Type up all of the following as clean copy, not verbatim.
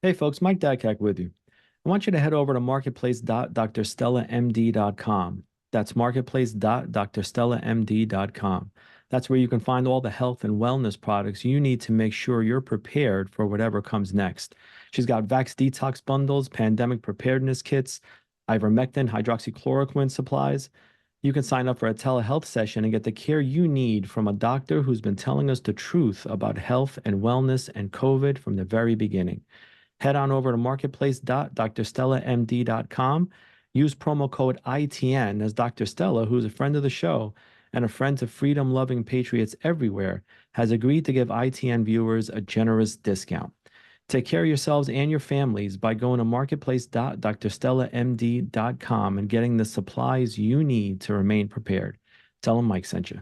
Hey folks, Mike Dakkak with you. I want you to head over to marketplace.drstellamd.com. That's marketplace.drstellamd.com. That's where you can find all the health and wellness products you need to make sure you're prepared for whatever comes next. She's got Vax detox bundles, pandemic preparedness kits, ivermectin, hydroxychloroquine supplies. You can sign up for a telehealth session and get the care you need from a doctor who's been telling us the truth about health and wellness and COVID from the very beginning. Head on over to marketplace.drstellamd.com. Use promo code ITN as Dr. Stella, who's a friend of the show and a friend to freedom loving patriots everywhere, has agreed to give ITN viewers a generous discount. Take care of yourselves and your families by going to marketplace.drstellamd.com and getting the supplies you need to remain prepared. Tell them Mike sent you.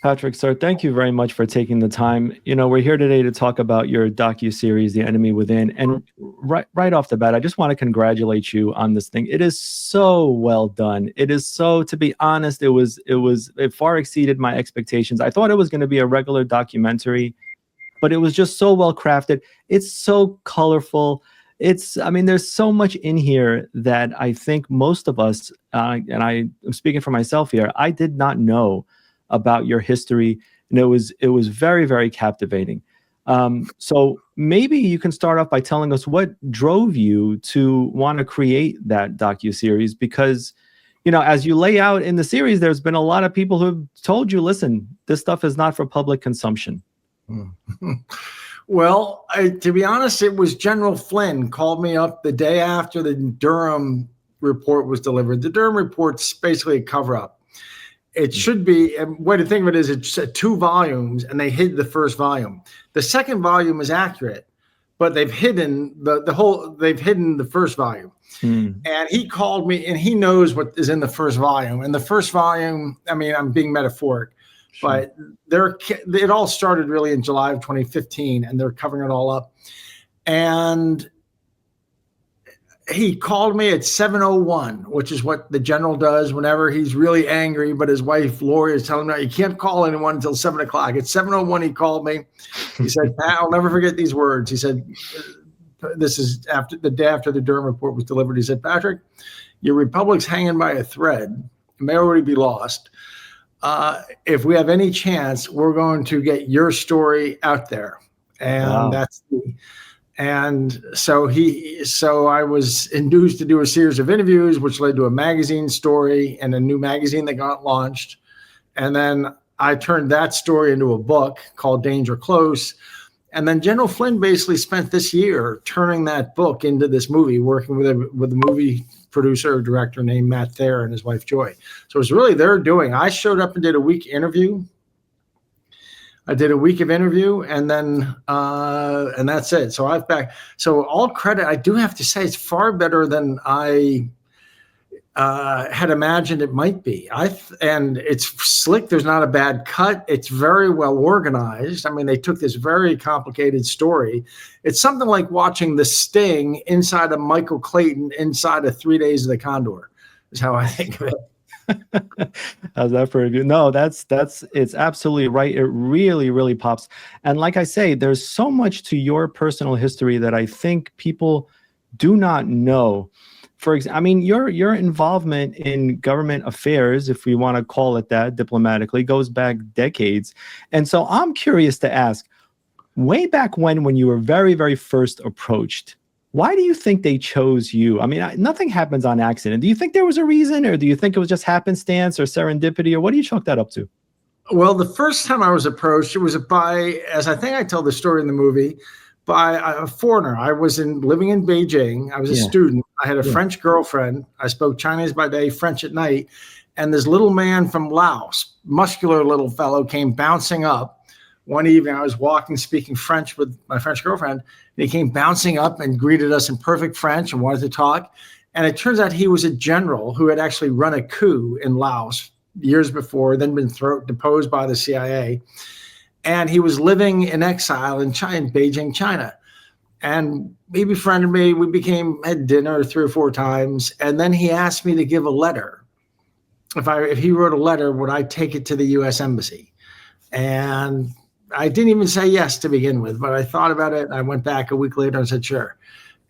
Patrick, sir, thank you very much for taking the time. We're here today to talk about your docuseries, The Enemy Within. And right off the bat, I just want to congratulate you on this thing. It is so well done. It is so, to be honest, it far exceeded my expectations. I thought it was going to be a regular documentary, but it was just so well crafted. It's so colorful. There's so much in here that I think most of us, and I'm speaking for myself here, I did not know about your history, and it was very, very captivating. So maybe you can start off by telling us what drove you to want to create that docuseries, because as you lay out in the series, there's been a lot of people who have told you, listen, this stuff is not for public consumption. Well, to be honest, it was General Flynn called me up the day after the Durham report was delivered. The Durham report's basically a cover-up. It should be, way to think of it is it's 2 volumes, and they hid the first volume. The second volume is accurate, but they've hidden they've hidden the first volume. And he called me, and he knows what is in the first volume. And the first volume, I'm being metaphoric, sure, but it all started really in July of 2015, and they're covering it all up. And he called me at 7:01, which is what the general does whenever he's really angry, but his wife, Lori, is telling him, you can't call anyone until 7 o'clock. At 7:01, he called me. He said, Pat, I'll never forget these words. He said, this is after the day after the Durham report was delivered. He said, Patrick, your republic's hanging by a thread. It may already be lost. If we have any chance, we're going to get your story out there. And wow. And so I was induced to do a series of interviews, which led to a magazine story and a new magazine that got launched. And then I turned that story into a book called Danger Close. And then General Flynn basically spent this year turning that book into this movie, working with a movie producer or director named Matt Thayer and his wife, Joy. So it was really their doing. I showed up and did a week interview. I did a week of interview, and then and that's it. So So all credit, I do have to say, it's far better than I had imagined it might be. And it's slick. There's not a bad cut. It's very well organized. They took this very complicated story. It's something like watching The Sting inside of Michael Clayton inside of 3 Days of the Condor, is how I think of it. How's that for a view? No, it's absolutely right. It really, really pops. And like I say, there's so much to your personal history that I think people do not know. For example, your involvement in government affairs, if we want to call it that diplomatically, goes back decades. And so I'm curious to ask, way back when you were very, very first approached, why do you think they chose you? Nothing happens on accident. Do you think there was a reason, or do you think it was just happenstance or serendipity, or what do you chalk that up to? Well, the first time I was approached, it was by, as I think I tell the story in the movie, by a foreigner. I was living in Beijing. I was a student. I had a French girlfriend. I spoke Chinese by day, French at night. And this little man from Laos, muscular little fellow, came bouncing up. One evening, I was walking, speaking French with my French girlfriend, and he came bouncing up and greeted us in perfect French and wanted to talk. And it turns out he was a general who had actually run a coup in Laos years before, then been deposed by the CIA. And he was living in exile in Beijing, China. And he befriended me. We had dinner 3 or 4 times. And then he asked me to give a letter. If he wrote a letter, would I take it to the U.S. Embassy? And I didn't even say yes to begin with, but I thought about it. And I went back a week later and said, sure.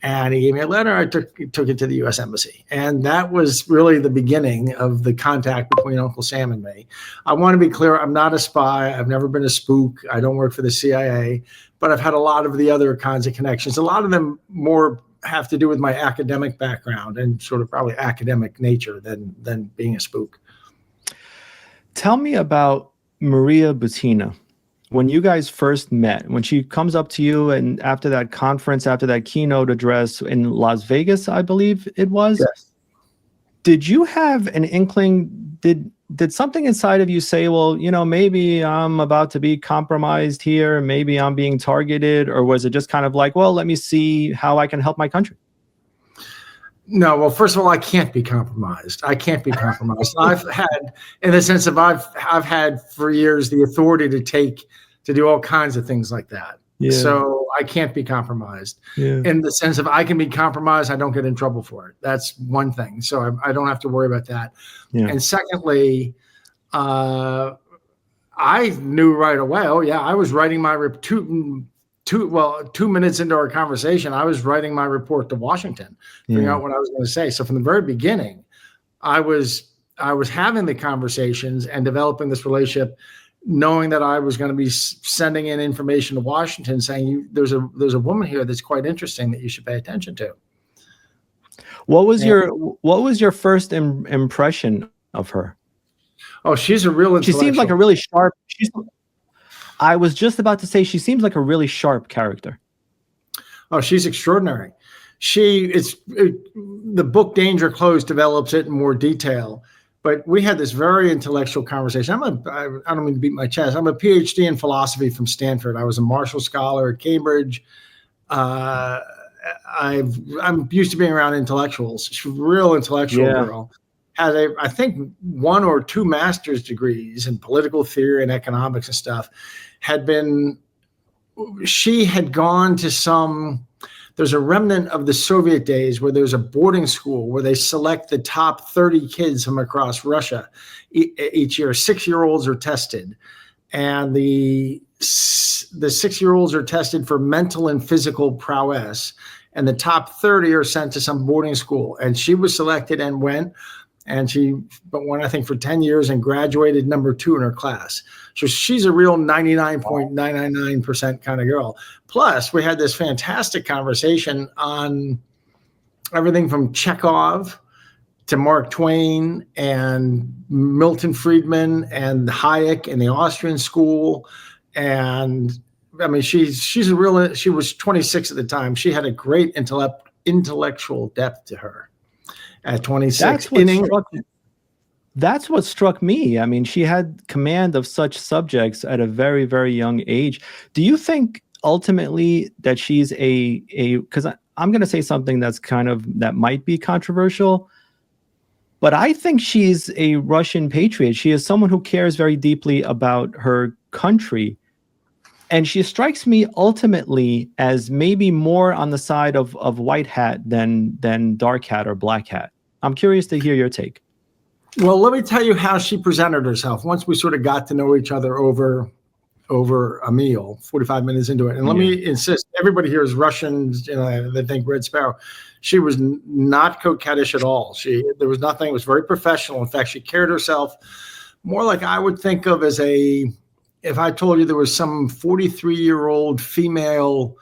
And he gave me a letter. I took it to the U.S. Embassy. And that was really the beginning of the contact between Uncle Sam and me. I want to be clear. I'm not a spy. I've never been a spook. I don't work for the CIA, but I've had a lot of the other kinds of connections. A lot of them more have to do with my academic background and sort of probably academic nature than being a spook. Tell me about Maria Butina. When you guys first met, when she comes up to you and after that conference, after that keynote address in Las Vegas, I believe it was, yes. Did you have an inkling, did something inside of you say, well, maybe I'm about to be compromised here, maybe I'm being targeted, or was it just kind of like, well, let me see how I can help my country? No, well, first of all, I can't be compromised. I've had, in the sense of I've had for years the authority to do all kinds of things like that. Yeah. So I can't be compromised. Yeah. In the sense of I can be compromised, I don't get in trouble for it. That's one thing. So I don't have to worry about that. Yeah. And secondly, I knew right away. Oh yeah, I was writing my 2 minutes into our conversation, I was writing my report to Washington, figuring out what I was going to say. So from the very beginning, I was having the conversations and developing this relationship, knowing that I was going to be sending in information to Washington, saying there's a woman here that's quite interesting that you should pay attention to. What was your first impression of her? Oh, she's a real intellectual. She seems like a really sharp. I was just about to say she seems like a really sharp character. Oh, she's extraordinary. The book Danger Close develops it in more detail, but we had this very intellectual conversation. I don't mean to beat my chest. I'm a PhD in philosophy from Stanford. I was a Marshall Scholar at Cambridge. I'm used to being around intellectuals. She's a real intellectual girl. Had I think 1 or 2 master's degrees in political theory and economics and stuff. She had gone to there's a remnant of the Soviet days where there's a boarding school where they select the top 30 kids from across Russia each year. 6-year-olds are tested, and the 6-year-olds are tested for mental and physical prowess, and the top 30 are sent to some boarding school. And she was selected and went. And she went, I think, for 10 years and graduated number 2 in her class. So she's a real 99.999% kind of girl. Plus, we had this fantastic conversation on everything from Chekhov to Mark Twain and Milton Friedman and Hayek and the Austrian school. And I mean, she was 26 at the time. She had a great intellectual depth to her. At 26, that's what struck me. I mean, she had command of such subjects at a very, very young age. Do you think ultimately that she's because I'm going to say something that might be controversial, but I think she's a Russian patriot. She is someone who cares very deeply about her country. And she strikes me ultimately as maybe more on the side of white hat than dark hat or black hat. I'm curious to hear your take. Well, let me tell you how she presented herself once we sort of got to know each other over a meal, 45 minutes into it. And let me insist, everybody here is Russians, they think Red Sparrow. She was not coquettish at all. There was nothing. It was very professional. In fact, she carried herself more like I would think of as if I told you there was some 43-year-old female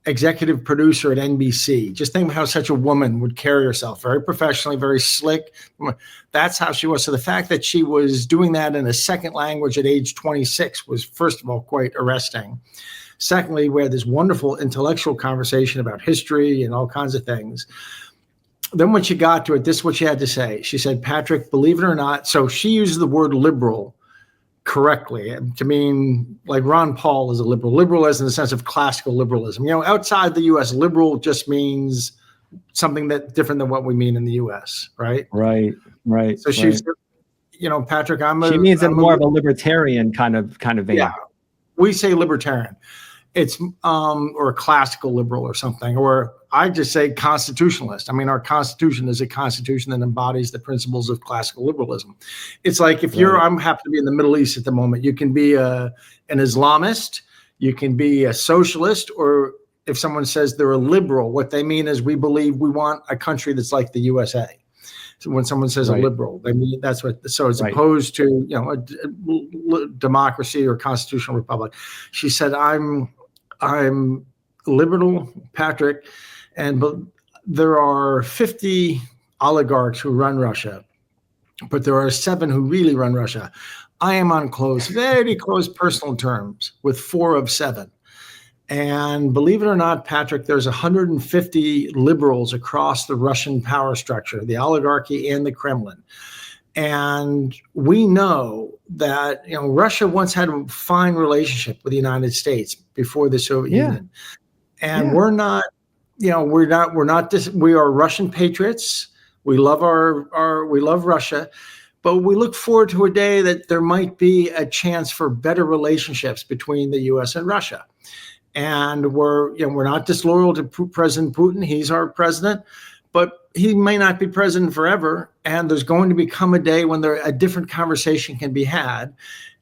executive producer at NBC, just think of how such a woman would carry herself, very professionally, very slick. That's how she was. So the fact that she was doing that in a second language at age 26 was, first of all, quite arresting. Secondly, we had this wonderful intellectual conversation about history and all kinds of things. Then when she got to it, this is what she had to say. She said, Patrick, believe it or not, so she uses the word liberal correctly to mean like Ron Paul is a liberal. Liberal as in the sense of classical liberalism. Outside the U.S., liberal just means something that different than what we mean in the U.S. Right. So she's, Patrick, she means it more of a libertarian kind of vein. Yeah, we say libertarian. It's or a classical liberal or something, or I just say constitutionalist. I mean, our Constitution is a constitution that embodies the principles of classical liberalism. It's like if I'm happen to be in the Middle East at the moment, you can be an Islamist, You can be a socialist, or if someone says they're a liberal, what they mean is we believe we want a country that's like the USA. So when someone says a liberal, they mean that's what. So as opposed to a democracy or constitutional republic, she said, I'm liberal, Patrick, but there are 50 oligarchs who run Russia, but there are 7 who really run Russia. I am on very close personal terms with 4 of 7. And believe it or not, Patrick, there's 150 liberals across the Russian power structure, the oligarchy and the Kremlin. And we know that Russia once had a fine relationship with the United States before the Soviet Union. And we are Russian patriots. We love we love Russia. But we look forward to a day that there might be a chance for better relationships between the U.S. and Russia. And we're not disloyal to President Putin. He's our president, but he may not be president forever. And there's going to become a day when a different conversation can be had.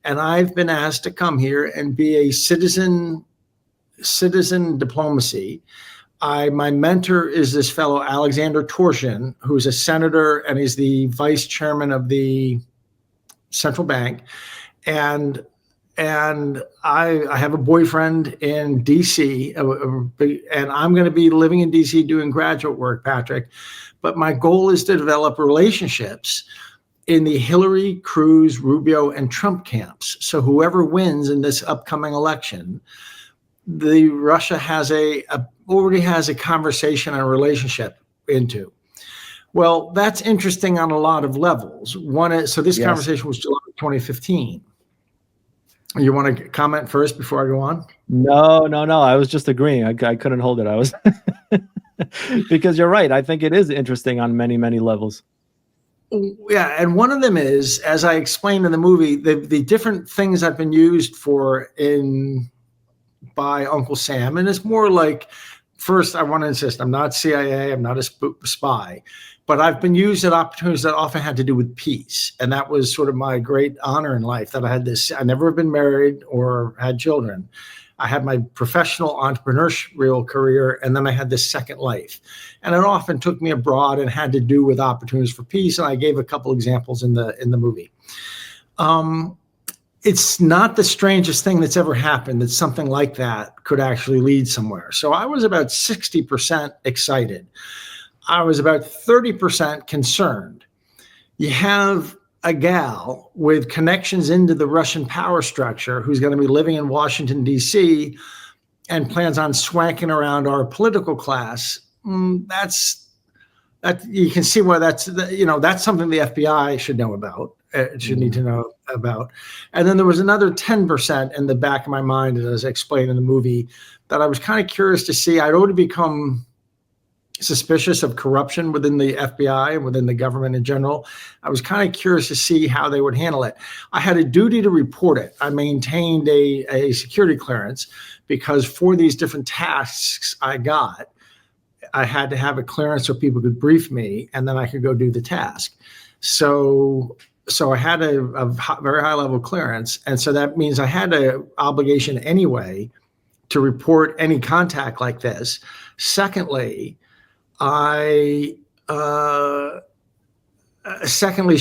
And I've been asked to come here and be a citizen diplomacy. My mentor is this fellow, Alexander Torshin, who's a senator, and he's the vice chairman of the central bank. And I have a boyfriend in D.C., and I'm going to be living in D.C. doing graduate work, Patrick. But my goal is to develop relationships in the Hillary, Cruz, Rubio, and Trump camps. So whoever wins in this upcoming election, Russia already has a conversation and a relationship into. Well, that's interesting on a lot of levels. One is, so this conversation was July 2015. You want to comment first before I go on? No. I was just agreeing. I couldn't hold it. I was because you're right. I think it is interesting on many, many levels. Yeah, and one of them is, as I explained in the movie, the different things I've been used for by Uncle Sam, and it's more like, first, I want to insist, I'm not CIA, I'm not a spy, but I've been used at opportunities that often had to do with peace. And that was sort of my great honor in life, that I had this. I never have been married or had children. I had my professional entrepreneurial career, and then I had this second life. And it often took me abroad and had to do with opportunities for peace. And I gave a couple examples in the movie. It's not the strangest thing that's ever happened that something like that could actually lead somewhere. So I was about 60% excited. I was about 30% concerned. You have a gal with connections into the Russian power structure who's going to be living in Washington, D.C., and plans on swanking around our political class. That you can see why that's something the FBI should know about. Should need to know about. And then there was another 10% in the back of my mind, as I explained in the movie, that I was kind of curious to see. I'd already become suspicious of corruption within the FBI and within the government in general. I was kind of curious to see how they would handle it. I had a duty to report it. I maintained a security clearance because for these different tasks I got, I had to have a clearance so people could brief me, and then I could go do the task. So I had a very high level clearance. And so that means I had an obligation anyway to report any contact like this. Secondly, she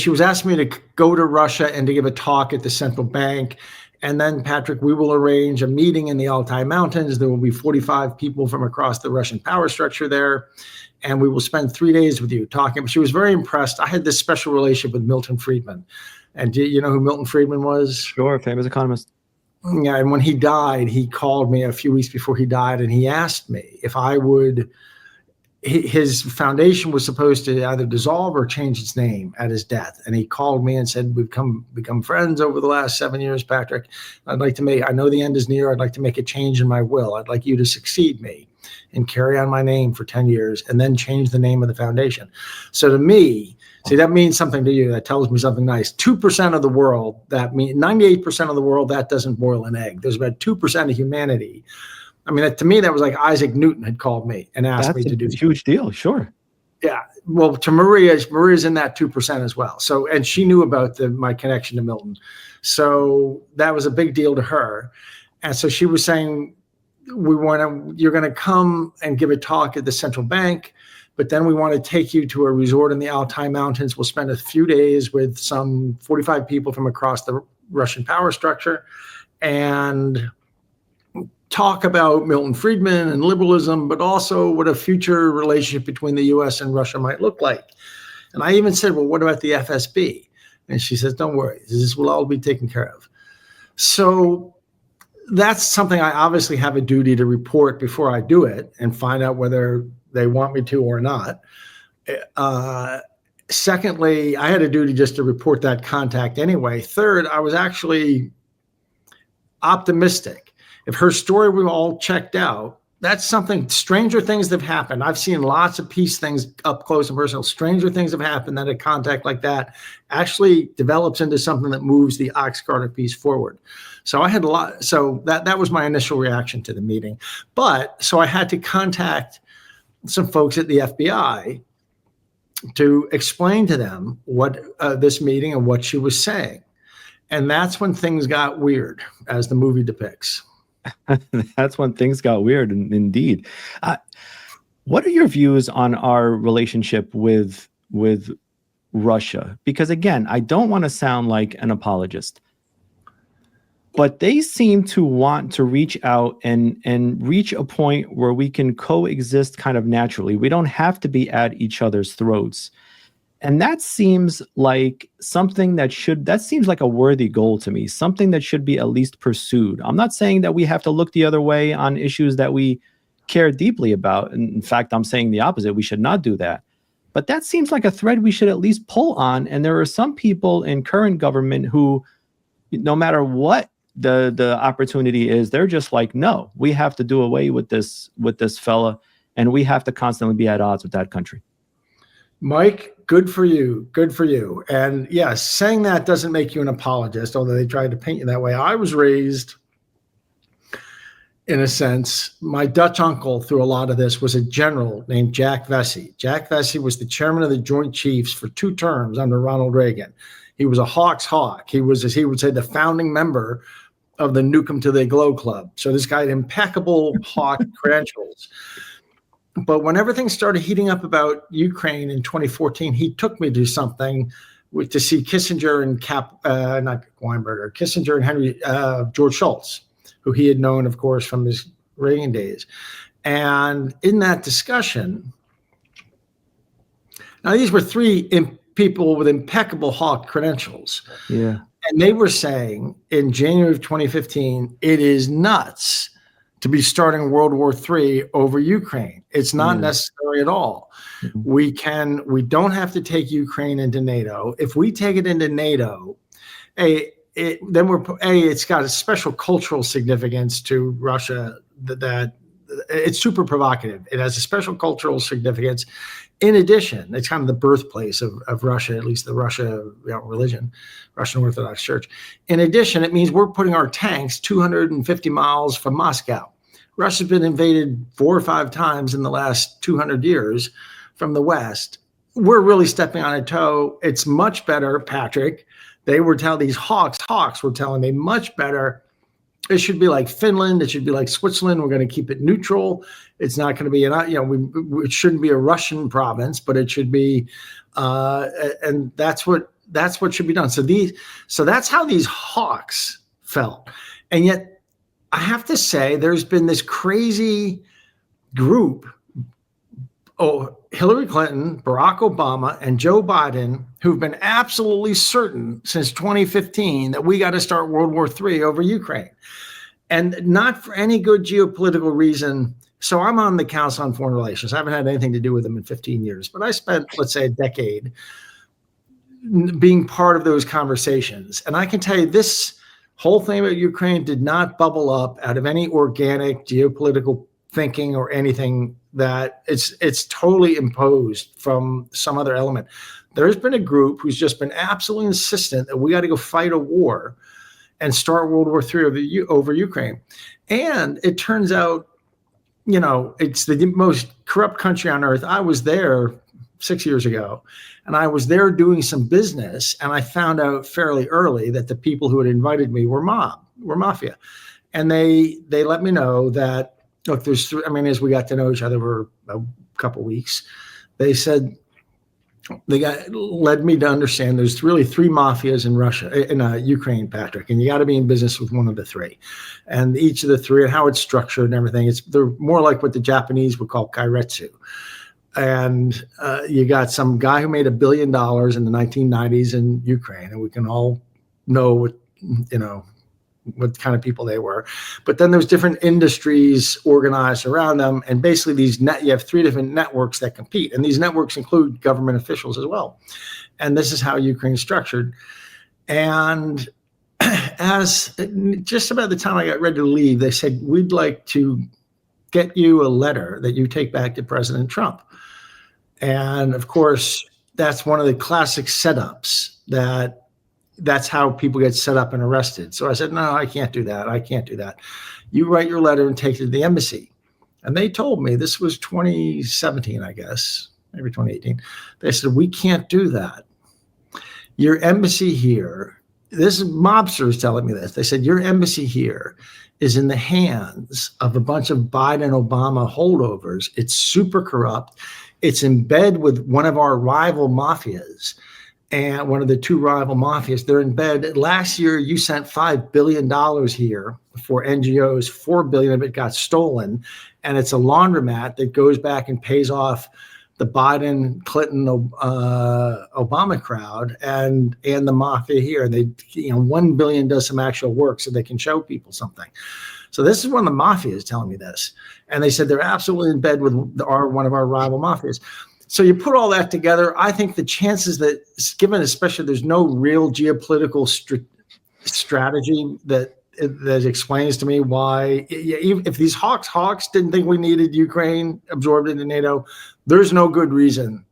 was asking me to go to Russia and to give a talk at the central bank. And then, Patrick, we will arrange a meeting in the Altai Mountains. There will be 45 people from across the Russian power structure there. And we will spend 3 days with you talking. She was very impressed. I had this special relationship with Milton Friedman. And do you know who Milton Friedman was? Sure, famous economist. Yeah, and when he died, he called me a few weeks before he died, and he asked me if I would. His foundation was supposed to either dissolve or change its name at his death. And he called me and said, we've become friends over the last 7 years, Patrick. I know the end is near. I'd like to make a change in my will. I'd like you to succeed me and carry on my name for 10 years and then change the name of the foundation. So to me, that means something to you. That tells me something nice. 2% of the world, that means 98% of the world, that doesn't boil an egg. There's about 2% of humanity. I mean, to me, that was like Isaac Newton had called me and asked me to do. That's a huge deal. Sure. Yeah. Well, to Maria's in that 2% as well. So, and she knew about my connection to Milton. So that was a big deal to her. And so she was saying, you're going to come and give a talk at the central bank, but then we want to take you to a resort in the Altai Mountains. We'll spend a few days with some 45 people from across the Russian power structure and talk about Milton Friedman and liberalism, but also what a future relationship between the US and Russia might look like. And I even said, well, what about the FSB? And she says, don't worry, this will all be taken care of. So that's something I obviously have a duty to report before I do it and find out whether they want me to or not. Secondly, I had a duty just to report that contact anyway. Third, I was actually optimistic. If her story were all checked out, that's something, stranger things have happened. I've seen lots of peace things up close and personal. Stranger things have happened that a contact like that actually develops into something that moves the Ox Carter piece forward. So I had a lot. So that was my initial reaction to the meeting. But so I had to contact some folks at the FBI to explain to them what this meeting and what she was saying. And that's when things got weird, as the movie depicts. That's when things got weird, indeed. What are your views on our relationship with Russia? Because again, I don't want to sound like an apologist, but they seem to want to reach out and reach a point where we can coexist kind of naturally. We don't have to be at each other's throats. And that seems like something that seems like a worthy goal to me, something that should be at least pursued. I'm not saying that we have to look the other way on issues that we care deeply about. And in fact, I'm saying the opposite. We should not do that. But that seems like a thread we should at least pull on. And there are some people in current government who, no matter what the opportunity is, they're just like, no, we have to do away with this fella, and we have to constantly be at odds with that country. Mike, good for you. Good for you. And yes, saying that doesn't make you an apologist, although they tried to paint you that way. I was raised, in a sense, my Dutch uncle through a lot of this was a general named Jack Vesey. Jack Vesey was the chairman of the Joint Chiefs for 2 terms under Ronald Reagan. He was a Hawks hawk. He was, as he would say, the founding member of the Nuke 'em Till They Glow Club. So this guy had impeccable Hawk credentials. But when everything started heating up about Ukraine in 2014, he took me to something to see Kissinger and not Weinberger, Kissinger and George Shultz, who he had known, of course, from his Reagan days. And in that discussion, now these were 3 people with impeccable Hawk credentials. Yeah. And they were saying in January of 2015, it is nuts to be starting World War III over Ukraine. It's not necessary at all. Mm-hmm. We don't have to take Ukraine into NATO. If we take it into NATO, it's got a special cultural significance to Russia that it's super provocative. It has a special cultural significance. In addition, it's kind of the birthplace of Russia, at least the Russia religion, Russian Orthodox Church. In addition, it means we're putting our tanks 250 miles from Moscow. Russia's been invaded 4 or 5 times in the last 200 years from the West. We're really stepping on a toe. It's much better, Patrick. They were telling these Hawks were telling me much better. It should be like Finland. It should be like Switzerland. We're going to keep it neutral. It's not going to be, it shouldn't be a Russian province, but it should be, and that's what should be done. So that's how these Hawks felt. And yet I have to say, there's been this crazy group, Hillary Clinton, Barack Obama, and Joe Biden, who've been absolutely certain since 2015 that we got to start World War III over Ukraine. And not for any good geopolitical reason. So I'm on the Council on Foreign Relations. I haven't had anything to do with them in 15 years, but I spent, let's say, a decade being part of those conversations. And I can tell you this whole thing about Ukraine did not bubble up out of any organic geopolitical thinking or anything. That it's totally imposed from some other element. There's been a group who's just been absolutely insistent that we got to go fight a war and start World War III over Ukraine. And it turns out, it's the most corrupt country on earth. I was there 6 years ago, and I was there doing some business, and I found out fairly early that the people who had invited me were mafia. And they let me know that, look, there's three, I mean, as we got to know each other for a couple weeks, they said, they led me to understand there's really three mafias in Russia, in Ukraine, Patrick, and you got to be in business with one of the three. And each of the three and how it's structured and everything, they're more like what the Japanese would call kairetsu. And you got some guy who made $1 billion in the 1990s in Ukraine, and we can all know what kind of people they were. But then there's different industries organized around them, and basically you have three different networks that compete, and these networks include government officials as well. And this is how Ukraine is structured. And as just about the time I got ready to leave, they said, we'd like to get you a letter that you take back to President Trump. And of course, that's one of the classic setups that's how people get set up and arrested. So I said, no, I can't do that. I can't do that. You write your letter and take it to the embassy. And they told me, this was 2017, I guess, maybe 2018. They said, we can't do that. Your embassy here, this mobsters telling me this. They said, your embassy here is in the hands of a bunch of Biden Obama holdovers. It's super corrupt. It's in bed with one of our rival mafias. And one of the two rival mafias, they're in bed. Last year, you sent $5 billion here for NGOs. $4 billion of it got stolen. And it's a laundromat that goes back and pays off the Biden, Clinton, Obama crowd and the mafia here. They, $1 billion does some actual work so they can show people something. So this is one of the mafias telling me this. And they said they're absolutely in bed with one of our rival mafias. So you put all that together, I think the chances that, given especially there's no real geopolitical strategy that explains to me why, if these hawks didn't think we needed Ukraine absorbed into NATO, there's no good reason.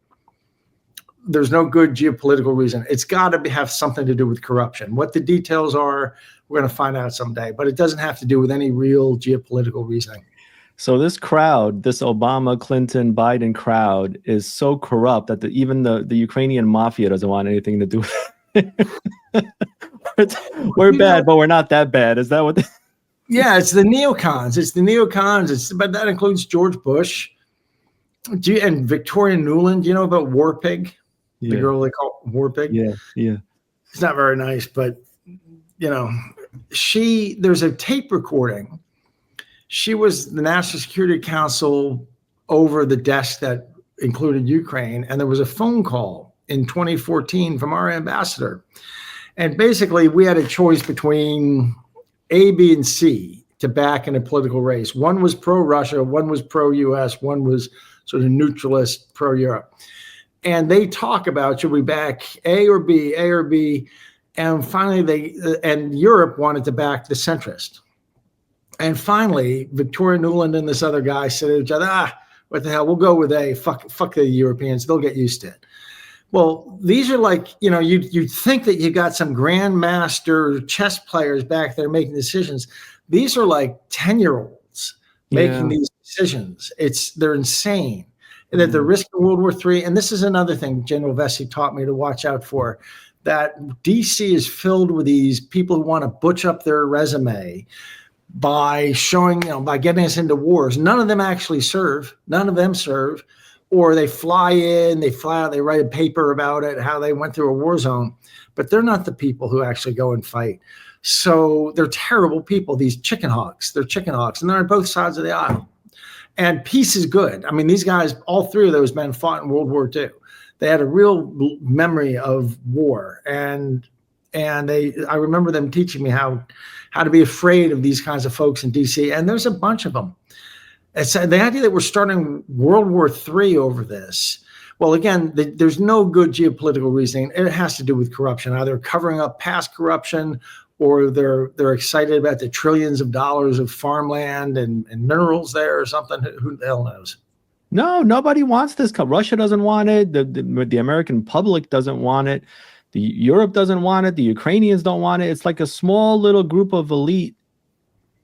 There's no good geopolitical reason. It's got to have something to do with corruption. What the details are, we're going to find out someday, but it doesn't have to do with any real geopolitical reasoning. So this crowd, this Obama, Clinton, Biden crowd is so corrupt that even the Ukrainian mafia doesn't want anything to do with it. We're bad, but we're not that bad. Is that what? Yeah, it's the neocons. It's the neocons. But that includes George Bush and Victoria Nuland. Do you know about War Pig? Yeah. The girl they call War Pig? Yeah. It's not very nice, but, there's a tape recording. She was the National Security Council over the desk that included Ukraine. And there was a phone call in 2014 from our ambassador. And basically, we had a choice between A, B, and C to back in a political race. One was pro-Russia, one was pro-US, one was sort of neutralist, pro-Europe. And they talk about, should we back A or B? And finally, and Europe wanted to back the centrist. And finally, Victoria Nuland and this other guy said to each other, what the hell, we'll go with A. Fuck the Europeans. They'll get used to it. Well, these are like, you'd think that you got some grandmaster chess players back there making decisions. These are like 10-year-olds making these decisions. They're insane. And at the risk of World War III, and this is another thing General Vesey taught me to watch out for, that DC is filled with these people who want to butch up their resume by showing, by getting us into wars. None of them actually serve. None of them serve. Or they fly in, they fly out, they write a paper about it, how they went through a war zone. But they're not the people who actually go and fight. So they're terrible people, these chicken hawks. They're chicken hawks, and they're on both sides of the aisle. And peace is good. I mean, these guys, all three of those men fought in World War II. They had a real memory of war. And I remember them teaching me how to be afraid of these kinds of folks in DC. And there's a bunch of them. It's the idea that we're starting World War III over this. Well, again, there's no good geopolitical reasoning. It has to do with corruption, either covering up past corruption, or they're excited about the trillions of dollars of farmland and minerals there or something. Who the hell knows? No, nobody wants this. Russia doesn't want it. The American public doesn't want it. Europe doesn't want it. The Ukrainians don't want it. It's like a small little group of the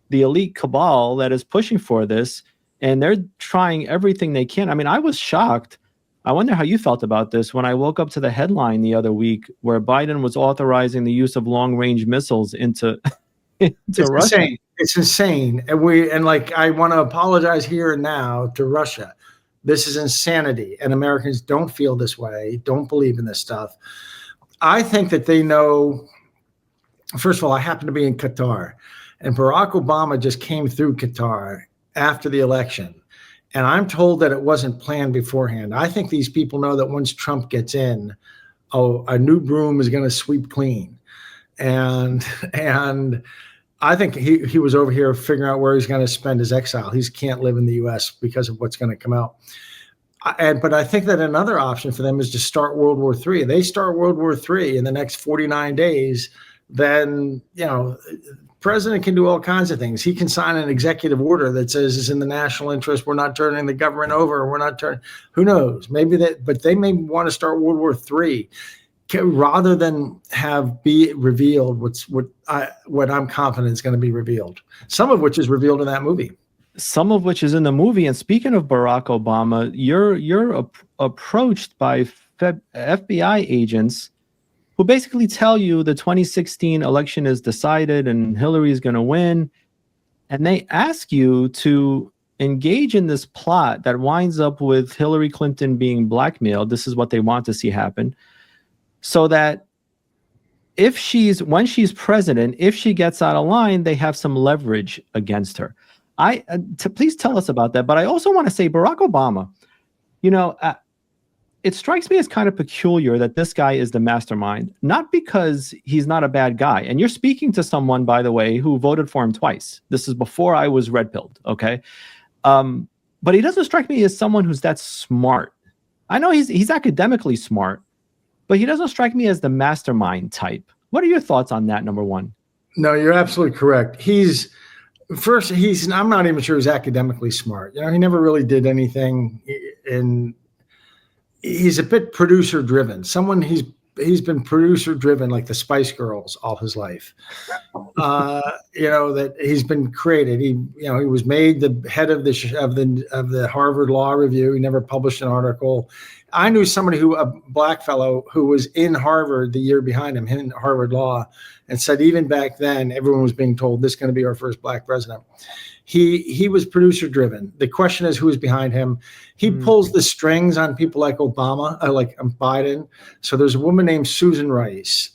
elite cabal that is pushing for this. And they're trying everything they can. I mean, I was shocked. I wonder how you felt about this when I woke up to the headline the other week where Biden was authorizing the use of long-range missiles into to Russia. Insane. It's insane. And like, I want to apologize here and now to Russia. This is insanity. And Americans don't feel this way, don't believe in this stuff. I think that they know. First of all, I happen to be in Qatar, and Barack Obama just came through Qatar after the election. And I'm told that it wasn't planned beforehand. I think these people know that once Trump gets in, a new broom is going to sweep clean. And I think he was over here figuring out where he's going to spend his exile. He can't live in the U.S. because of what's going to come out. But I think that another option for them is to start World War III. They start World War III in the next 49 days, then, president can do all kinds of things. He can sign an executive order that says it's in the national interest. We're not turning the government over. We're not turning. Who knows? But they may want to start World War III rather than be revealed what I'm confident is going to be revealed. Some of which is revealed in that movie. Some of which is in the movie. And speaking of Barack Obama, you're approached by FBI agents who basically tell you the 2016 election is decided and Hillary is going to win. And they ask you to engage in this plot that winds up with Hillary Clinton being blackmailed. This is what they want to see happen. So that when she's president, if she gets out of line, they have some leverage against her. Please tell us about that. But I also want to say Barack Obama, it strikes me as kind of peculiar that this guy is the mastermind, not because he's not a bad guy. And you're speaking to someone, by the way, who voted for him twice. This is before I was red-pilled, okay? But he doesn't strike me as someone who's that smart. I know he's academically smart, but he doesn't strike me as the mastermind type. What are your thoughts on that, number one? No, you're absolutely correct. I'm not even sure he's academically smart. He never really did anything he's a bit producer driven. He's been producer driven, like the Spice Girls, all his life. That he's been created. He was made the head of the Harvard Law Review. He never published an article. I knew somebody a black fellow who was in Harvard the year behind him in Harvard Law, and said even back then everyone was being told this is going to be our first black president. He was producer driven. The question is who is behind him. He pulls the strings on people like Obama, like Biden. So there's a woman named Susan Rice,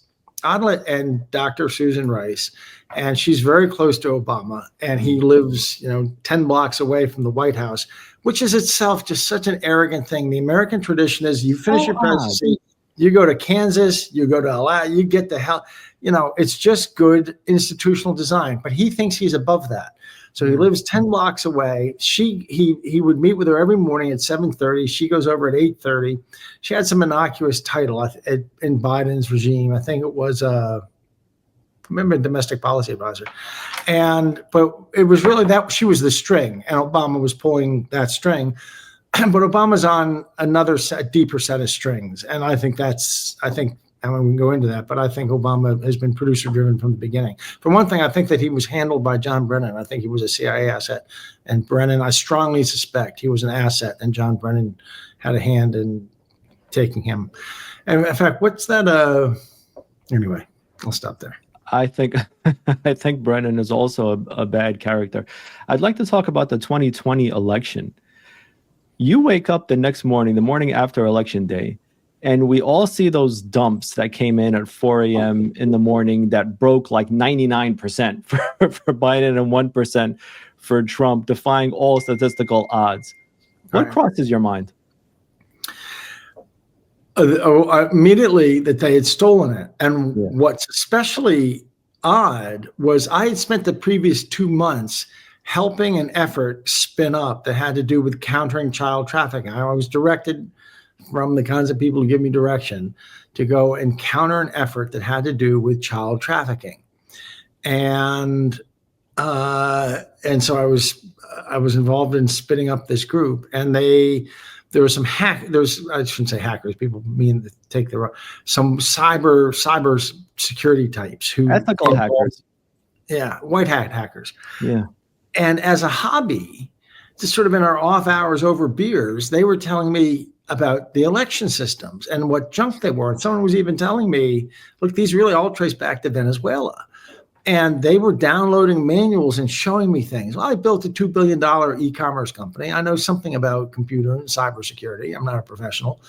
and Dr. Susan Rice, and she's very close to Obama. And he lives, 10 blocks away from the White House, which is itself just such an arrogant thing. The American tradition is you finish your presidency, you go to Kansas, you go to Alaska, you get the hell, it's just good institutional design. But he thinks he's above that. So he lives 10 blocks away. He would meet with her every morning at 7:30. She goes over at 8:30. She had some innocuous title in Biden's regime. I think it was domestic policy advisor. But it was really that she was the string, and Obama was pulling that string. But Obama's on another deeper set of strings. And I think and we can go into that, but I think Obama has been producer driven from the beginning. For one thing, I think that he was handled by John Brennan. I think he was a CIA asset, and Brennan, I strongly suspect he was an asset, and John Brennan had a hand in taking him. And in fact, what's that? Anyway, I'll stop there. I think Brennan is also a bad character. I'd like to talk about the 2020 election. You wake up the next morning, the morning after election day, and we all see those dumps that came in at 4 a.m. in the morning that broke like 99% for Biden and 1% for Trump, defying all statistical odds. What crosses your mind? Immediately that they had stolen it. And what's especially odd was I had spent the previous 2 months helping an effort spin up that had to do with countering child trafficking. I was directed from the kinds of people who give me direction to go and counter an effort that had to do with child trafficking. And so I was involved in spinning up this group, and there was some I shouldn't say hackers, people mean to take some cyber security types who ethical hackers. Yeah, white hat hackers. Yeah. And as a hobby, just sort of in our off hours over beers, they were telling me about the election systems and what junk they were. And someone was even telling me, look, these really all trace back to Venezuela. And they were downloading manuals and showing me things. Well, I built a $2 billion e-commerce company. I know something about computer and cybersecurity. I'm not a professional,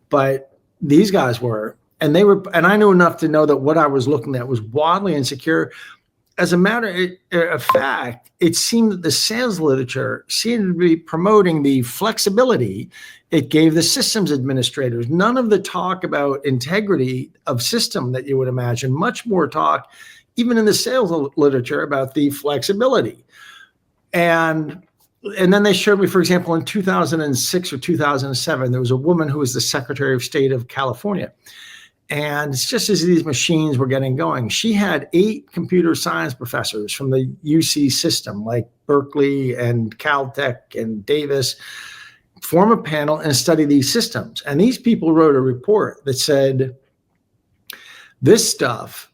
but these guys were, and I knew enough to know that what I was looking at was wildly insecure. As a matter of fact, it seemed that the sales literature seemed to be promoting the flexibility it gave the systems administrators. None of the talk about integrity of system that you would imagine, much more talk even in the sales literature about the flexibility. And then they showed me, for example, in 2006 or 2007, there was a woman who was the Secretary of State of California. And it's just as these machines were getting going, she had 8 computer science professors from the UC system, like Berkeley and Caltech and Davis, form a panel and study these systems. And these people wrote a report that said, this stuff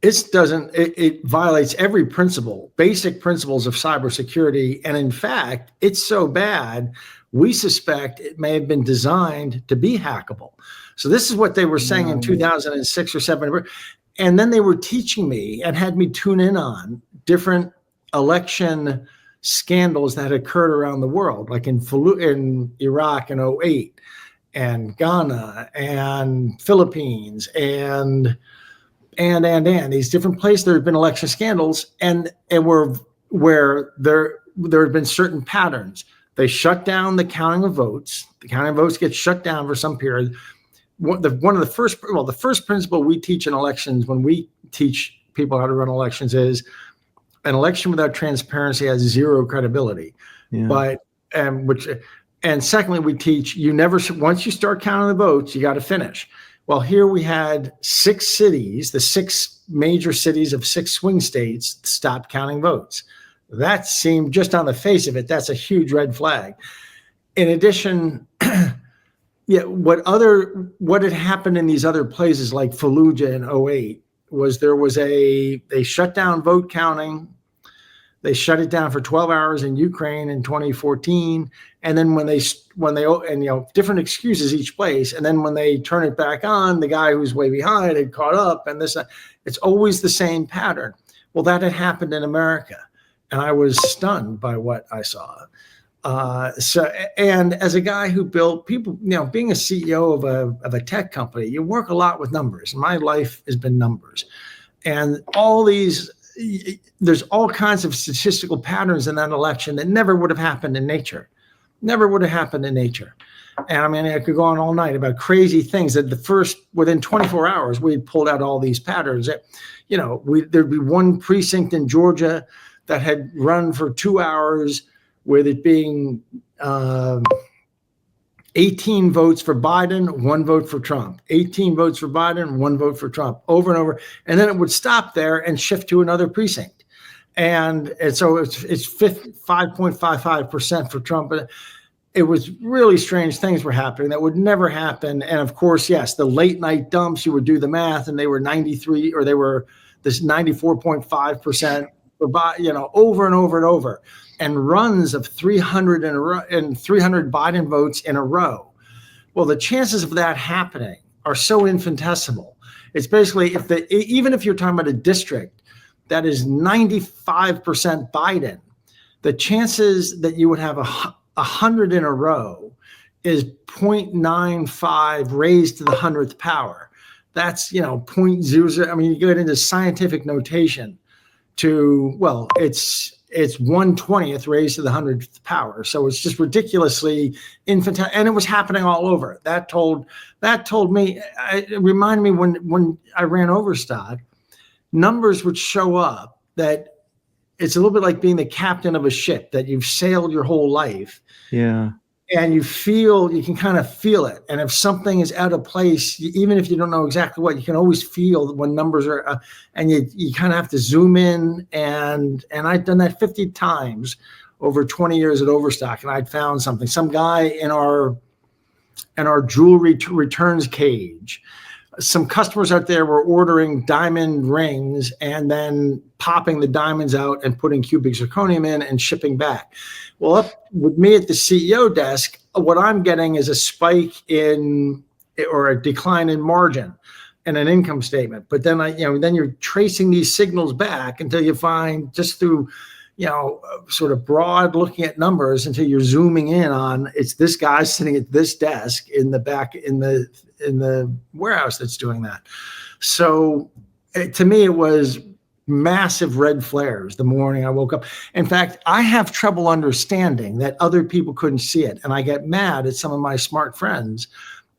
it violates every principle, basic principles of cybersecurity. And in fact, it's so bad, we suspect it may have been designed to be hackable. So this is what they were saying in 2006 or 7. And then they were teaching me and had me tune in on different election scandals that occurred around the world, like in Iraq in 2008, and Ghana and Philippines and these different places. There have been election scandals, and where there have been certain patterns. They shut down the counting of votes. The counting of votes gets shut down for some period. The first principle we teach in elections, when we teach people how to run elections, is an election without transparency has zero credibility. Yeah. And secondly, we teach once you start counting the votes, you got to finish. Well, here we had 6 cities, the 6 major cities of 6 swing states, stopped counting votes. That seemed, just on the face of it, that's a huge red flag. In addition, what had happened in these other places like Fallujah in 2008 was they shut down vote counting. They shut it down for 12 hours in Ukraine in 2014. And then when they different excuses each place. And then when they turn it back on, the guy who's way behind had caught up, and it's always the same pattern. Well, that had happened in America, and I was stunned by what I saw. And as a guy who built people, being a CEO of a tech company, you work a lot with numbers. My life has been numbers, and there's all kinds of statistical patterns in that election that never would have happened in nature. Never would have happened in nature. And I mean, I could go on all night about crazy things that within 24 hours, we pulled out all these patterns that, there'd be one precinct in Georgia that had run for 2 hours with it being 18 votes for Biden, 1 vote for Trump, 18 votes for Biden, 1 vote for Trump, over and over. And then it would stop there and shift to another precinct. And so it's 5.55% for Trump. But it was really strange things were happening that would never happen. And of course, yes, the late night dumps, you would do the math, and they were 93, or they were this 94.5% over and over and over. And runs of 300 in a row, and 300 Biden votes in a row. Well, the chances of that happening are so infinitesimal. It's basically, even if you're talking about a district that is 95% Biden, the chances that you would have 100 in a row is 0.95 raised to the 100th power. That's 0.00. I mean, you get into scientific notation it's 1/20th raised to the 100th power. So it's just ridiculously infantile, and it was happening all over. That told me, it reminded me when I ran Overstock, numbers would show up that it's a little bit like being the captain of a ship that you've sailed your whole life. Yeah. And you can kind of feel it. And if something is out of place, even if you don't know exactly what, you can always feel when numbers are, and you kind of have to zoom in. And I'd done that 50 times over 20 years at Overstock, and I'd found something. Some guy in our jewelry returns cage. Some customers out there were ordering diamond rings and then popping the diamonds out and putting cubic zirconium in and shipping back. Well, up with me at the CEO desk, what I'm getting is a spike or a decline in margin. and an income statement. But then then you're tracing these signals back until you find, just through, sort of broad looking at numbers, until you're zooming in on, it's this guy sitting at this desk in the back in the warehouse that's doing that. So to me, it was massive red flares the morning I woke up. In fact, I have trouble understanding that other people couldn't see it. And I get mad at some of my smart friends,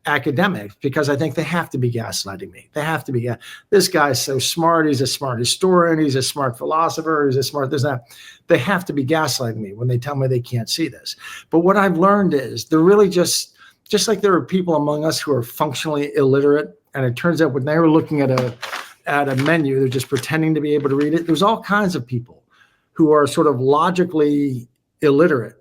academics, because I think they have to be gaslighting me. They have to be. This guy's so smart. He's a smart historian. He's a smart philosopher. He's a smart this, that. They have to be gaslighting me when they tell me they can't see this. But what I've learned is they're really just like there are people among us who are functionally illiterate. And it turns out when they were looking at a menu, they're just pretending to be able to read it. There's all kinds of people who are sort of logically illiterate,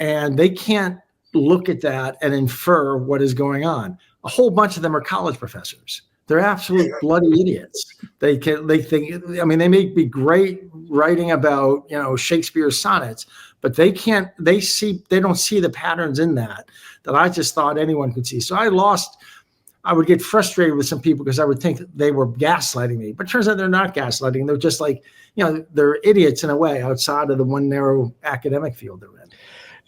and they can't look at that and infer what is going on. A whole bunch of them are college professors. They're absolute bloody idiots. They think, I mean, they may be great writing about, Shakespeare's sonnets, but they don't see the patterns in that I just thought anyone could see. So I would get frustrated with some people because I would think they were gaslighting me, but it turns out they're not gaslighting. They're just like, they're idiots in a way outside of the one narrow academic field they're in.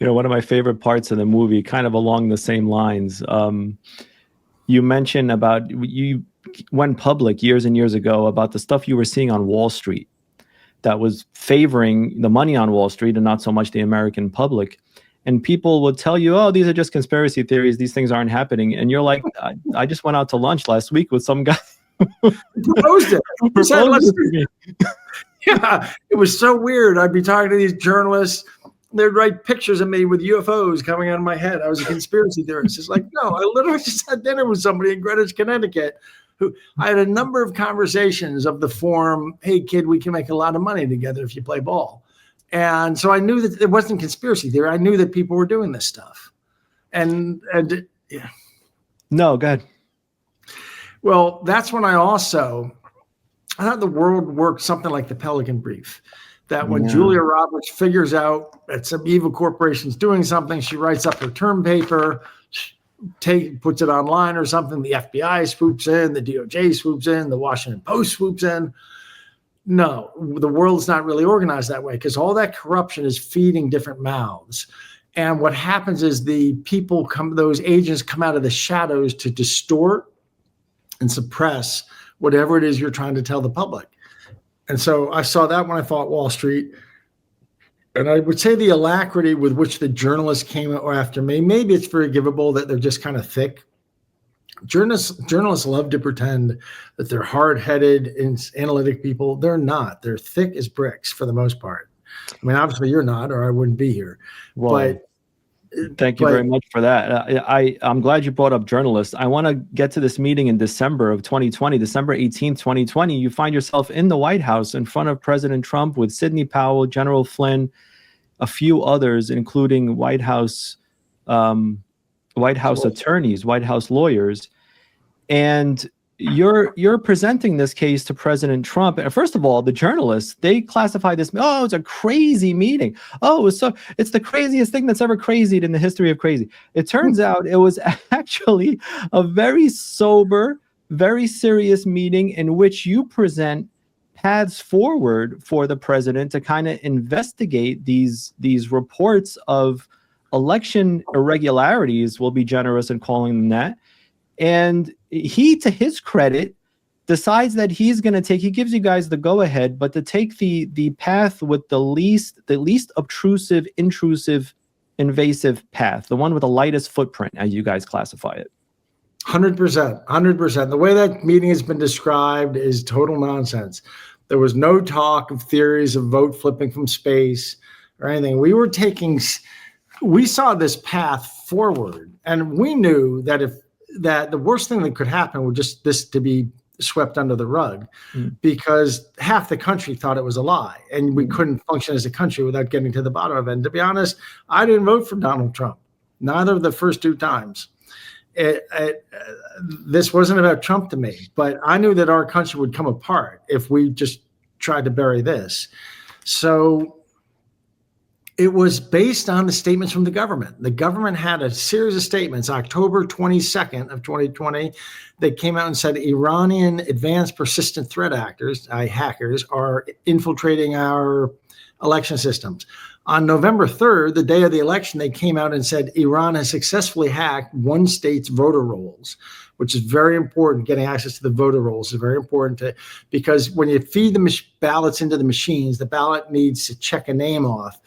One of my favorite parts of the movie, kind of along the same lines, you mentioned about, you went public years and years ago about the stuff you were seeing on Wall Street that was favoring the money on Wall Street and not so much the American public. And people would tell you, oh, these are just conspiracy theories. These things aren't happening. And you're like, I just went out to lunch last week with some guy. Proposed it. Proposed it to me. Yeah, it was so weird. I'd be talking to these journalists. They'd write pictures of me with UFOs coming out of my head. I was a conspiracy theorist. It's like, no, I literally just had dinner with somebody in Greenwich, Connecticut, who I had a number of conversations of the form, hey, kid, we can make a lot of money together if you play ball. And so I knew that it wasn't conspiracy theory. I knew that people were doing this stuff. And yeah. No, go ahead. Well, that's when I thought the world worked something like the Pelican Brief. That when Julia Roberts figures out that some evil corporation's doing something, she writes up her term paper, puts it online or something. The FBI swoops in, the DOJ swoops in, the Washington Post swoops in. No, the world's not really organized that way because all that corruption is feeding different mouths. And what happens is those agents come out of the shadows to distort and suppress whatever it is you're trying to tell the public. And so I saw that when I fought Wall Street. And I would say the alacrity with which the journalists came after me, maybe it's forgivable that they're just kind of thick. Journalists love to pretend that they're hard-headed and analytic people. They're not. They're thick as bricks for the most part. I mean, obviously you're not, or I wouldn't be here. Well, thank you very much for that. I'm glad you brought up journalists. I want to get to this meeting in December of 2020, December 18th, 2020. You find yourself in the White House in front of President Trump with Sidney Powell, General Flynn, a few others, including White House attorneys, White House lawyers, and you're presenting this case to President Trump. And first of all, the journalists, they classify this, oh, it's a crazy meeting. Oh, it's the craziest thing that's ever crazied in the history of crazy. It turns out it was actually a very sober, very serious meeting in which you present paths forward for the president to kind of investigate these reports of election irregularities, we'll be generous in calling them that. And he, to his credit, decides that he gives you guys the go-ahead, but to take the path with the least obtrusive, intrusive, invasive path, the one with the lightest footprint, as you guys classify it. 100%. The way that meeting has been described is total nonsense. There was no talk of theories of vote flipping from space or anything. We saw this path forward, and we knew that the worst thing that could happen was just this to be swept under the rug, because half the country thought it was a lie, and we couldn't function as a country without getting to the bottom of it. And to be honest, I didn't vote for Donald Trump, neither of the first two times. This wasn't about Trump to me, but I knew that our country would come apart if we just tried to bury this. So It was based on the statements from the government. The government had a series of statements, October 22nd of 2020, that came out and said Iranian advanced persistent threat actors, hackers, are infiltrating our election systems. On November 3rd, the day of the election, they came out and said Iran has successfully hacked one state's voter rolls, which is very important. Getting access to the voter rolls is very important because when you feed the ballots into the machines, the ballot needs to check a name off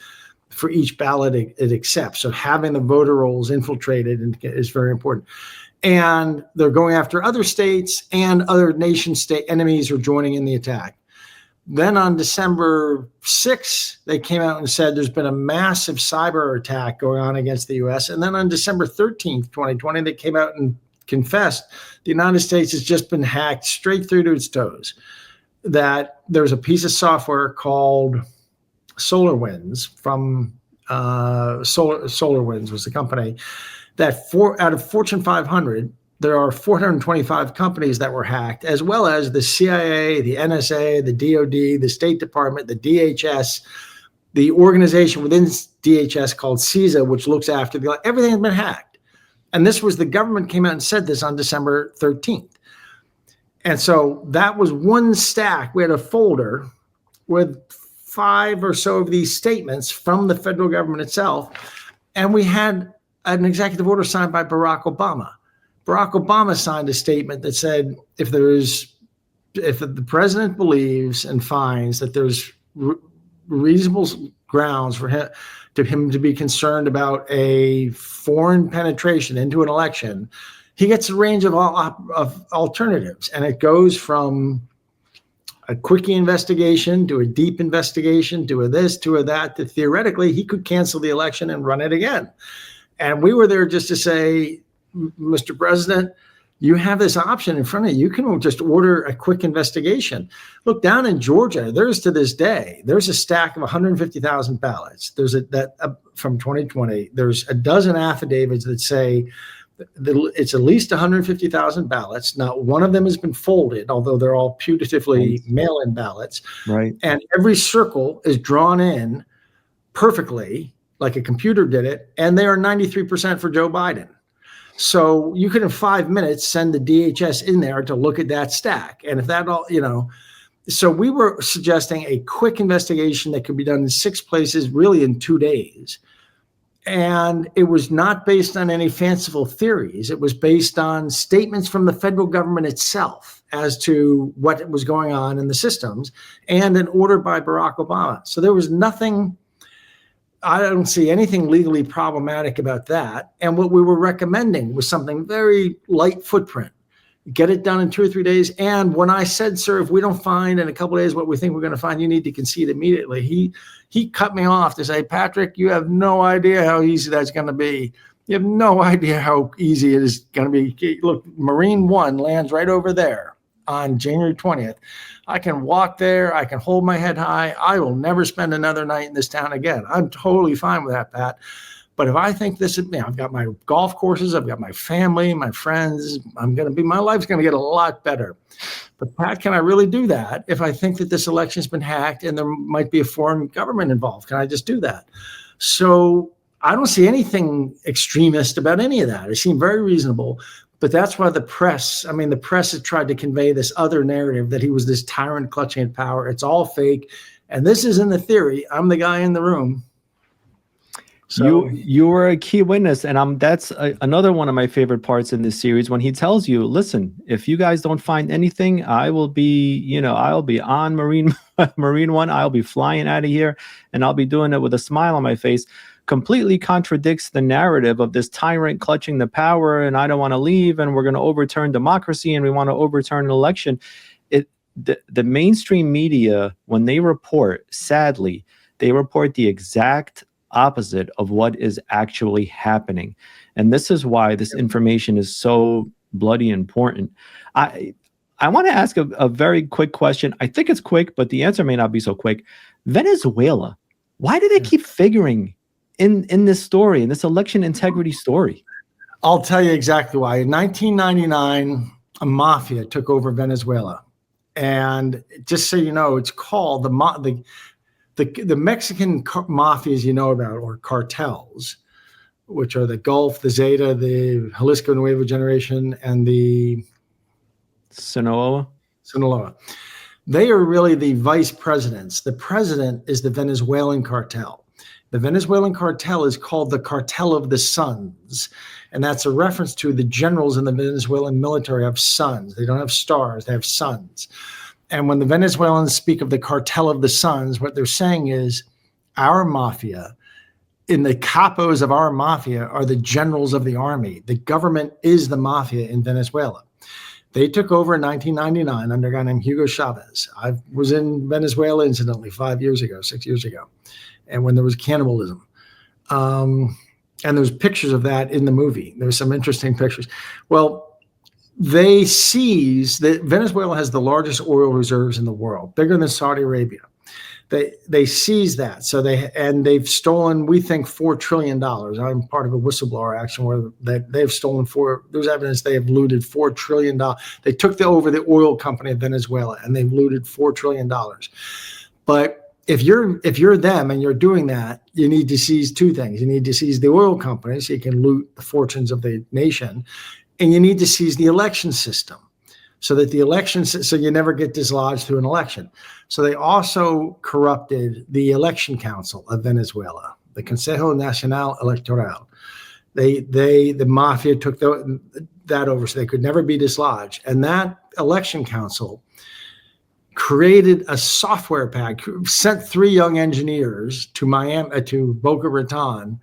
for each ballot it accepts. So having the voter rolls infiltrated is very important. And they're going after other states, and other nation state enemies are joining in the attack. Then on December 6th, they came out and said there's been a massive cyber attack going on against the U.S. And then on December 13th, 2020, they came out and confessed the United States has just been hacked straight through to its toes. That there's a piece of software called SolarWinds from SolarWinds was the company that out of Fortune 500, there are 425 companies that were hacked, as well as the CIA, the NSA, the DOD, the State Department, the DHS, the organization within DHS called CISA, which looks after everything has been hacked. And this was the government came out and said this on December 13th. And so that was one stack. We had a folder with 5 or so of these statements from the federal government itself. And we had an executive order signed by Barack Obama. Barack Obama signed a statement that said if the president believes and finds that there's reasonable grounds for him to be concerned about a foreign penetration into an election, he gets a range of alternatives. And it goes from a quickie investigation to a deep investigation to a this to a that, that theoretically he could cancel the election and run it again. And we were there just to say, Mr. President, you have this option in front of you. You can just order a quick investigation. Look, down in Georgia, to this day, there's a stack of 150,000 ballots. From 2020. There's a dozen affidavits that say it's at least 150,000 ballots. Not one of them has been folded, although they're all putatively mail-in ballots. Right. And every circle is drawn in perfectly, like a computer did it, and they are 93% for Joe Biden. So you could, in 5 minutes, send the DHS in there to look at that stack. And if that all, so we were suggesting a quick investigation that could be done in 6 places, really in 2 days. And it was not based on any fanciful theories. It was based on statements from the federal government itself as to what was going on in the systems, and an order by Barack Obama. So there was nothing, I don't see anything legally problematic about that. And what we were recommending was something very light footprint. Get it done in 2 or 3 days. And when I said, sir, if we don't find in a couple of days what we think we're going to find, you need to concede immediately. He cut me off to say, Patrick, you have no idea how easy that's going to be. You have no idea how easy it is going to be. Look, Marine One lands right over there on January 20th. I can walk there. I can hold my head high. I will never spend another night in this town again. I'm totally fine with that, Pat. But if I think this is, I've got my golf courses, I've got my family, my friends, my life's going to get a lot better. But Pat, can I really do that if I think that this election's been hacked and there might be a foreign government involved? Can I just do that? So I don't see anything extremist about any of that. It seemed very reasonable. But that's why the press has tried to convey this other narrative that he was this tyrant clutching at power. It's all fake. And this isn't the theory. I'm the guy in the room. So you were a key witness, and that's another one of my favorite parts in this series, when he tells you, listen, if you guys don't find anything, I will be, I'll be on Marine One. I'll be flying out of here, and I'll be doing it with a smile on my face. Completely contradicts the narrative of this tyrant clutching the power, and I don't want to leave, and we're going to overturn democracy, and we want to overturn an election. The mainstream media, when they report, sadly, they report the exact opposite of what is actually happening. And this is why this information is so bloody important. I want to ask a very quick question. I think it's quick, but the answer may not be so quick. Venezuela, why do they keep figuring in this story, in this election integrity story? I'll tell you exactly why. In 1999, a mafia took over Venezuela. And just so you know, it's called the Mexican mafias you know about, or cartels, which are the Gulf, the Zeta, the Jalisco Nuevo Generation, and the Sinaloa. They are really the vice presidents. The president is the Venezuelan cartel. The Venezuelan cartel is called the Cartel of the Suns, and that's a reference to the generals in the Venezuelan military have suns. They don't have stars, they have suns. And when the Venezuelans speak of the Cartel of the Suns, what they're saying is our mafia, in the capos of our mafia, are the generals of the army. The government is the mafia in Venezuela. They took over in 1999 under a guy named Hugo Chavez. I was in Venezuela, incidentally, 6 years ago, and when there was cannibalism. And there's pictures of that in the movie. There's some interesting pictures. Well, they seized that Venezuela has the largest oil reserves in the world, bigger than Saudi Arabia. They seized that. So they've stolen, we think, $4 trillion. I'm part of a whistleblower action where they've stolen there's evidence they have looted $4 trillion. They took over the oil company of Venezuela and they've looted $4 trillion. But if you're them and you're doing that, you need to seize two things. You need to seize the oil companies so you can loot the fortunes of the nation, and you need to seize the election system so that so you never get dislodged through an election. So they also corrupted the election council of Venezuela, the Consejo Nacional Electoral. The mafia took that over so they could never be dislodged. And that election council created a software pack, sent 3 young engineers to Miami, to Boca Raton,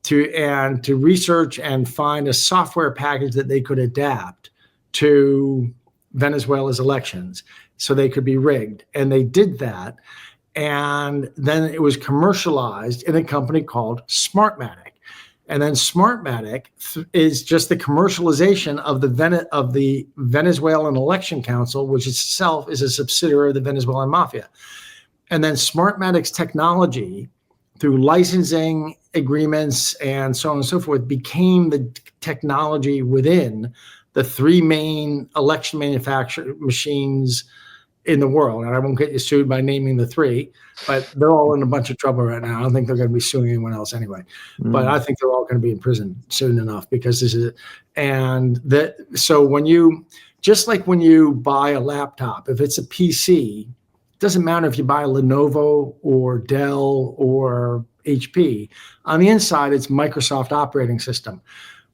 to research and find a software package that they could adapt to Venezuela's elections so they could be rigged. And they did that. And then it was commercialized in a company called Smartmatic. And then Smartmatic is just the commercialization of the Venezuelan Election Council, which itself is a subsidiary of the Venezuelan mafia. And then Smartmatic's technology, through licensing agreements and so on and so forth, became the technology within the 3 main election manufacturer machines in the world. And I won't get you sued by naming the 3, but they're all in a bunch of trouble right now. I don't think they're going to be suing anyone else anyway. But I think they're all going to be in prison soon enough because this is it. So just like when you buy a laptop, if it's a PC, it doesn't matter if you buy a Lenovo or Dell or HP. On the inside, it's Microsoft operating system.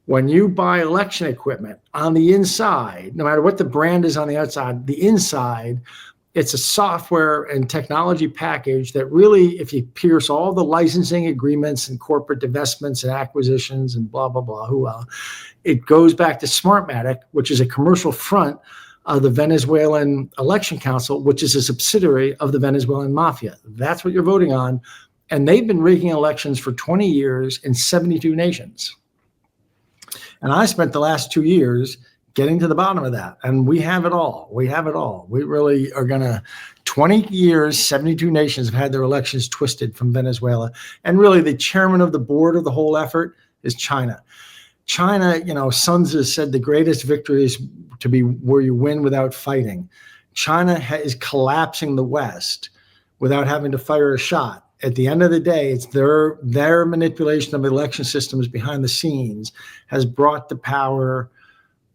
When you buy election equipment, on the inside, no matter what the brand is on the outside, the inside, it's a software and technology package that really, if you pierce all the licensing agreements and corporate divestments and acquisitions and blah, blah, blah, it goes back to Smartmatic, which is a commercial front of the Venezuelan Election Council, which is a subsidiary of the Venezuelan mafia. That's what you're voting on. And they've been rigging elections for 20 years in 72 nations. And I spent the last 2 years getting to the bottom of that. And we have it all. We really are going to, 20 years, 72 nations have had their elections twisted from Venezuela. And really the chairman of the board of the whole effort is China. China, Sun Tzu said the greatest victory is to be where you win without fighting. China is collapsing the West without having to fire a shot. At the end of the day, it's their manipulation of election systems behind the scenes has brought to power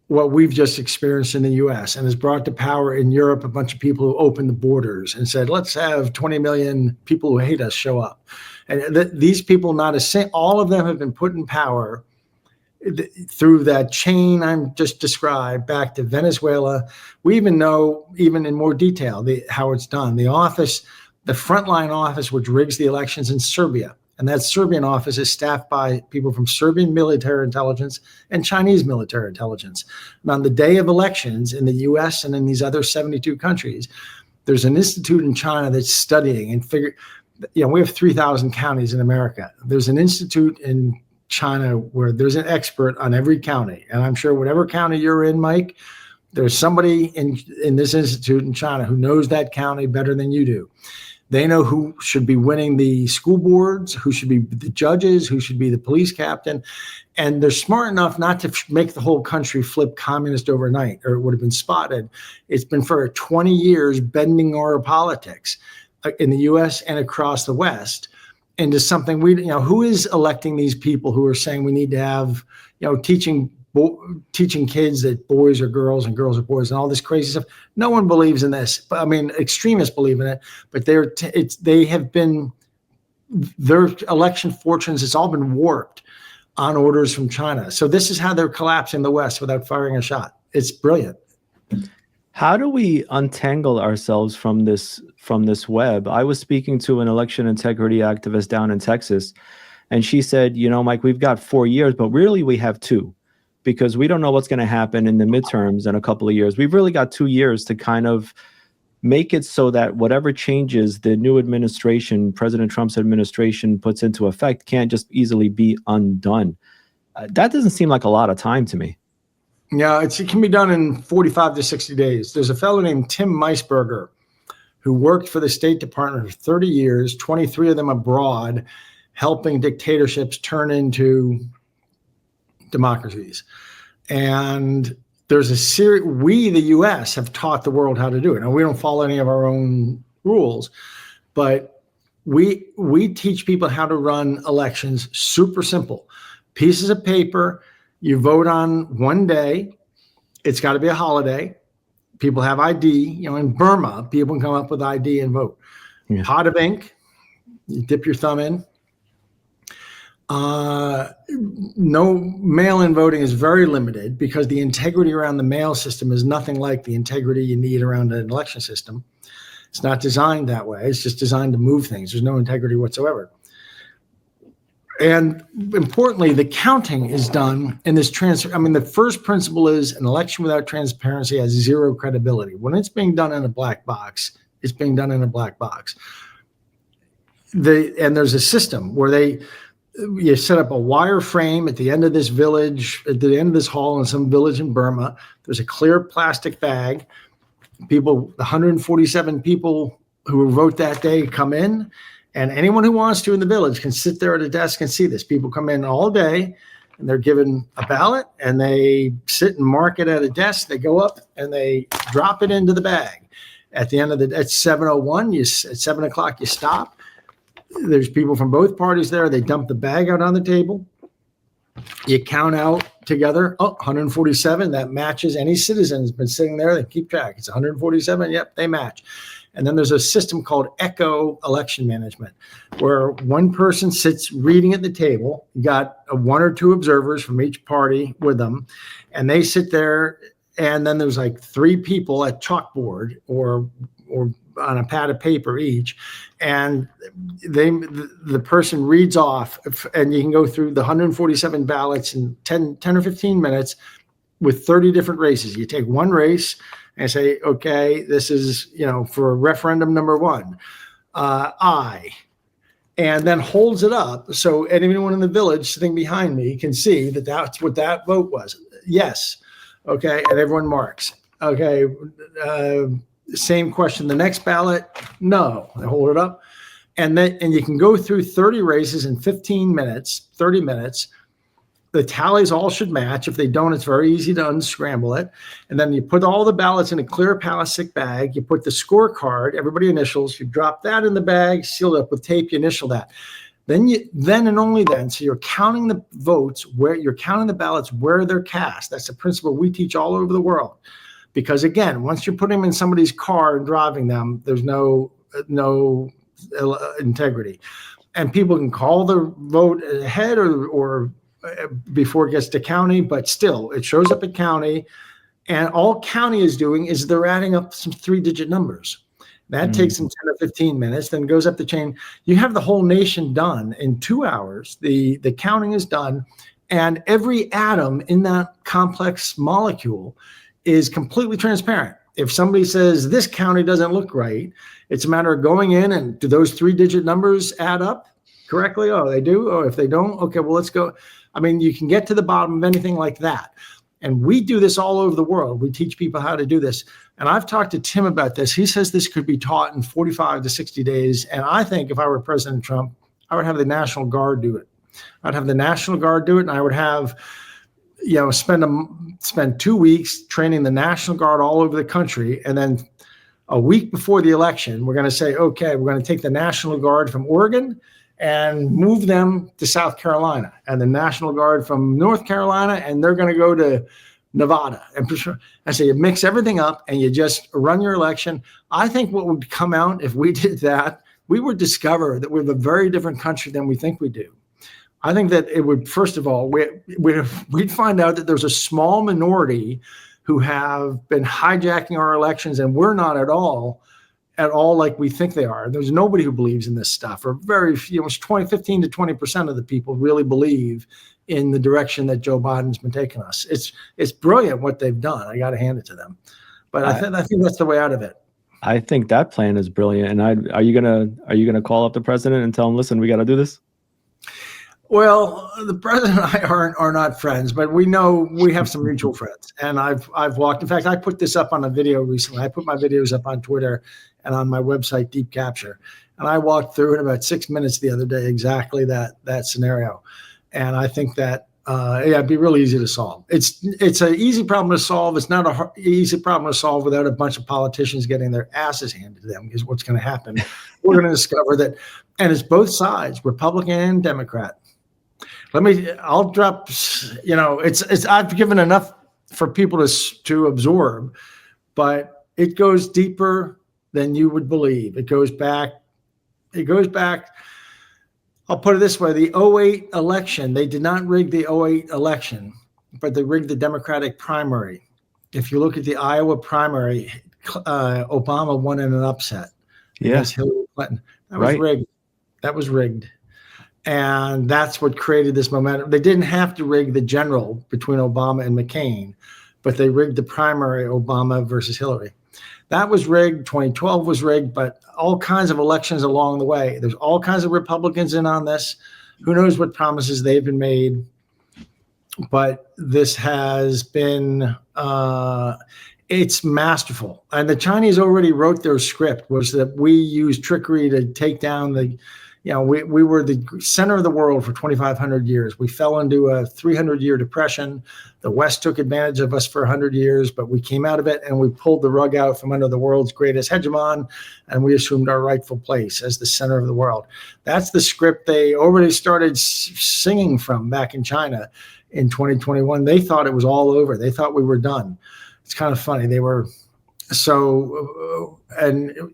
what we've just experienced in the U.S. and has brought to power in Europe a bunch of people who opened the borders and said, let's have 20 million people who hate us show up. And these people, all of them have been put in power through that chain I'm just described back to Venezuela. We even know, even in more detail, how it's done. The frontline office, which rigs the elections in Serbia, and that Serbian office is staffed by people from Serbian military intelligence and Chinese military intelligence. And on the day of elections in the U.S. and in these other 72 countries, there's an institute in China that's studying and we have 3,000 counties in America. There's an institute in China where there's an expert on every county. And I'm sure whatever county you're in, Mike, there's somebody in this institute in China who knows that county better than you do. They know who should be winning the school boards, who should be the judges, who should be the police captain. And they're smart enough not to make the whole country flip communist overnight, or it would have been spotted. It's been for 20 years bending our politics. in the U.S. and across the West into something who is electing these people who are saying we need to have, teaching kids that boys are girls and girls are boys and all this crazy stuff. No one believes in this. But I mean, extremists believe in it, but they have been, their election fortunes, it's all been warped on orders from China. So this is how they're collapsing the West without firing a shot. It's brilliant. How do we untangle ourselves from this web? I was speaking to an election integrity activist down in Texas, and she said, Mike, we've got 4 years, but really we have 2, because we don't know what's going to happen in the midterms in a couple of years. We've really got 2 years to kind of make it so that whatever changes the new administration, President Trump's administration, puts into effect can't just easily be undone. That doesn't seem like a lot of time to me. Yeah, it can be done in 45 to 60 days. There's a fellow named Tim Meisberger who worked for the State Department for 30 years, 23 of them abroad, helping dictatorships turn into democracies. And there's a series, we, the U.S., have taught the world how to do it. Now, we don't follow any of our own rules, but we teach people how to run elections. Super simple. Pieces of paper, you vote on one day. It's got to be a holiday. People have ID. In Burma, people can come up with ID and vote. Yeah. Pot of ink, you dip your thumb in. No, mail-in voting is very limited because the integrity around the mail system is nothing like the integrity you need around an election system. It's not designed that way. It's just designed to move things. There's no integrity whatsoever. And importantly, the counting is done in this transfer. I mean, the first principle is an election without transparency has zero credibility. When it's being done in a black box, it's being done in a black box. And there's a system where you set up a wire frame at the end of this village, at the end of this hall in some village in Burma. There's a clear plastic bag. People, 147 people who vote that day come in, and anyone who wants to in the village can sit there at a desk and see this. People come in all day, and they're given a ballot, and they sit and mark it at a desk. They go up, and they drop it into the bag. At the end of at 7:01, at 7 o'clock, you stop. There's people from both parties there. They dump the bag out on the table. You count out together. 147. That matches. Any citizen's been sitting there. They keep track. It's 147. Yep, they match. And then there's a system called Echo Election Management, where one person sits reading at the table. You got 1 or 2 observers from each party with them, and they sit there. And then there's like 3 people at chalkboard or on a pad of paper each, and the person reads off, and you can go through the 147 ballots in 10 or 15 minutes with 30 different races. You take one race and say, okay, this is, for referendum number 1, aye, and then holds it up so anyone in the village sitting behind me can see that that's what that vote was. Yes. Okay. And everyone marks. Okay. Same question. The next ballot, no. They hold it up. And you can go through 30 races in 15 minutes, 30 minutes. The tallies all should match. If they don't, it's very easy to unscramble it. And then you put all the ballots in a clear plastic bag. You put the scorecard, everybody initials. You drop that in the bag, seal it up with tape, you initial that. Then and only then, so you're counting the votes, where you're counting the ballots where they're cast. That's a principle we teach all over the world. Because again, once you put them in somebody's car and driving them, there's no integrity. And people can call the vote ahead or before it gets to county, but still it shows up at county, and all county is doing is they're adding up some 3-digit numbers. That takes them 10 or 15 minutes, then goes up the chain. You have the whole nation done in 2 hours. The counting is done, and every atom in that complex molecule is completely transparent. If somebody says this county doesn't look right, it's a matter of going in and do those 3-digit numbers add up correctly? Oh, they do? Oh, if they don't, okay, well, let's go. I mean, you can get to the bottom of anything like that. And we do this all over the world. We teach people how to do this. And I've talked to Tim about this. He says this could be taught in 45 to 60 days. And I think if I were President Trump, I would have the National Guard do it. I'd have the National Guard do it, and I would have, spend 2 weeks training the National Guard all over the country, and then a week before the election, we're going to say, okay, we're going to take the National Guard from Oregon and move them to South Carolina, and the National Guard from North Carolina, and they're going to go to Nevada. And so you mix everything up and you just run your election. I think what would come out if we did that, we would discover that we're a very different country than we think we do. I think that it would, first of all, we'd find out that there's a small minority who have been hijacking our elections, and we're not at all like we think they are. There's nobody who believes in this stuff, or very few, 15 to 20% of the people really believe in the direction that Joe Biden's been taking us. It's brilliant what they've done. I got to hand it to them. But I think that's the way out of it. I think that plan is brilliant. And are you gonna call up the president and tell him, listen, we got to do this? Well, the president and I are not friends, but we know we have some mutual friends. And I've walked. In fact, I put this up on a video recently. I put my videos up on Twitter and on my website, Deep Capture. And I walked through in about 6 minutes the other day exactly that scenario. And I think that it'd be really easy to solve. It's an easy problem to solve. It's not an easy problem to solve without a bunch of politicians getting their asses handed to them, is what's going to happen. We're going to discover that, and it's both sides, Republican and Democrat. I'll drop, I've given enough for people to absorb, but it goes deeper than you would believe. It goes back. I'll put it this way. The 2008 election, they did not rig the 2008 election, but they rigged the Democratic primary. If you look at the Iowa primary, Obama won in an upset against Hillary Clinton. That was rigged. That was rigged. And that's what created this momentum. They didn't have to rig the general between Obama and McCain, but they rigged the primary, Obama versus Hillary. That was rigged. 2012 was rigged, but all kinds of elections along the way. There's all kinds of Republicans in on this. Who knows what promises they've been made. But this has been, it's masterful. And the Chinese already wrote their script, was that we used trickery to take down we were the center of the world for 2,500 years. We fell into a 300-year depression. The West took advantage of us for 100 years, but we came out of it and we pulled the rug out from under the world's greatest hegemon, and we assumed our rightful place as the center of the world. That's the script they already started singing from back in China in 2021. They thought it was all over. They thought we were done. It's kind of funny. They were. So, and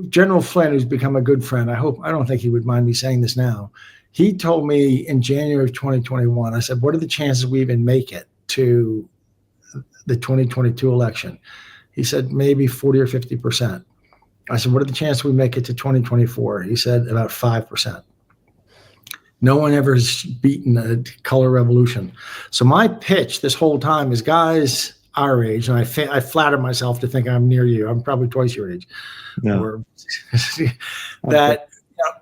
General Flynn, who's become a good friend, I don't think he would mind me saying this now. He told me in January of 2021, I said, what are the chances we even make it to the 2022 election? He said, maybe 40 or 50%. I said, what are the chances we make it to 2024? He said, about 5%. No one ever has beaten a color revolution. So my pitch this whole time is, guys our age, and I flatter myself to think I'm near you. I'm probably twice your age. No. That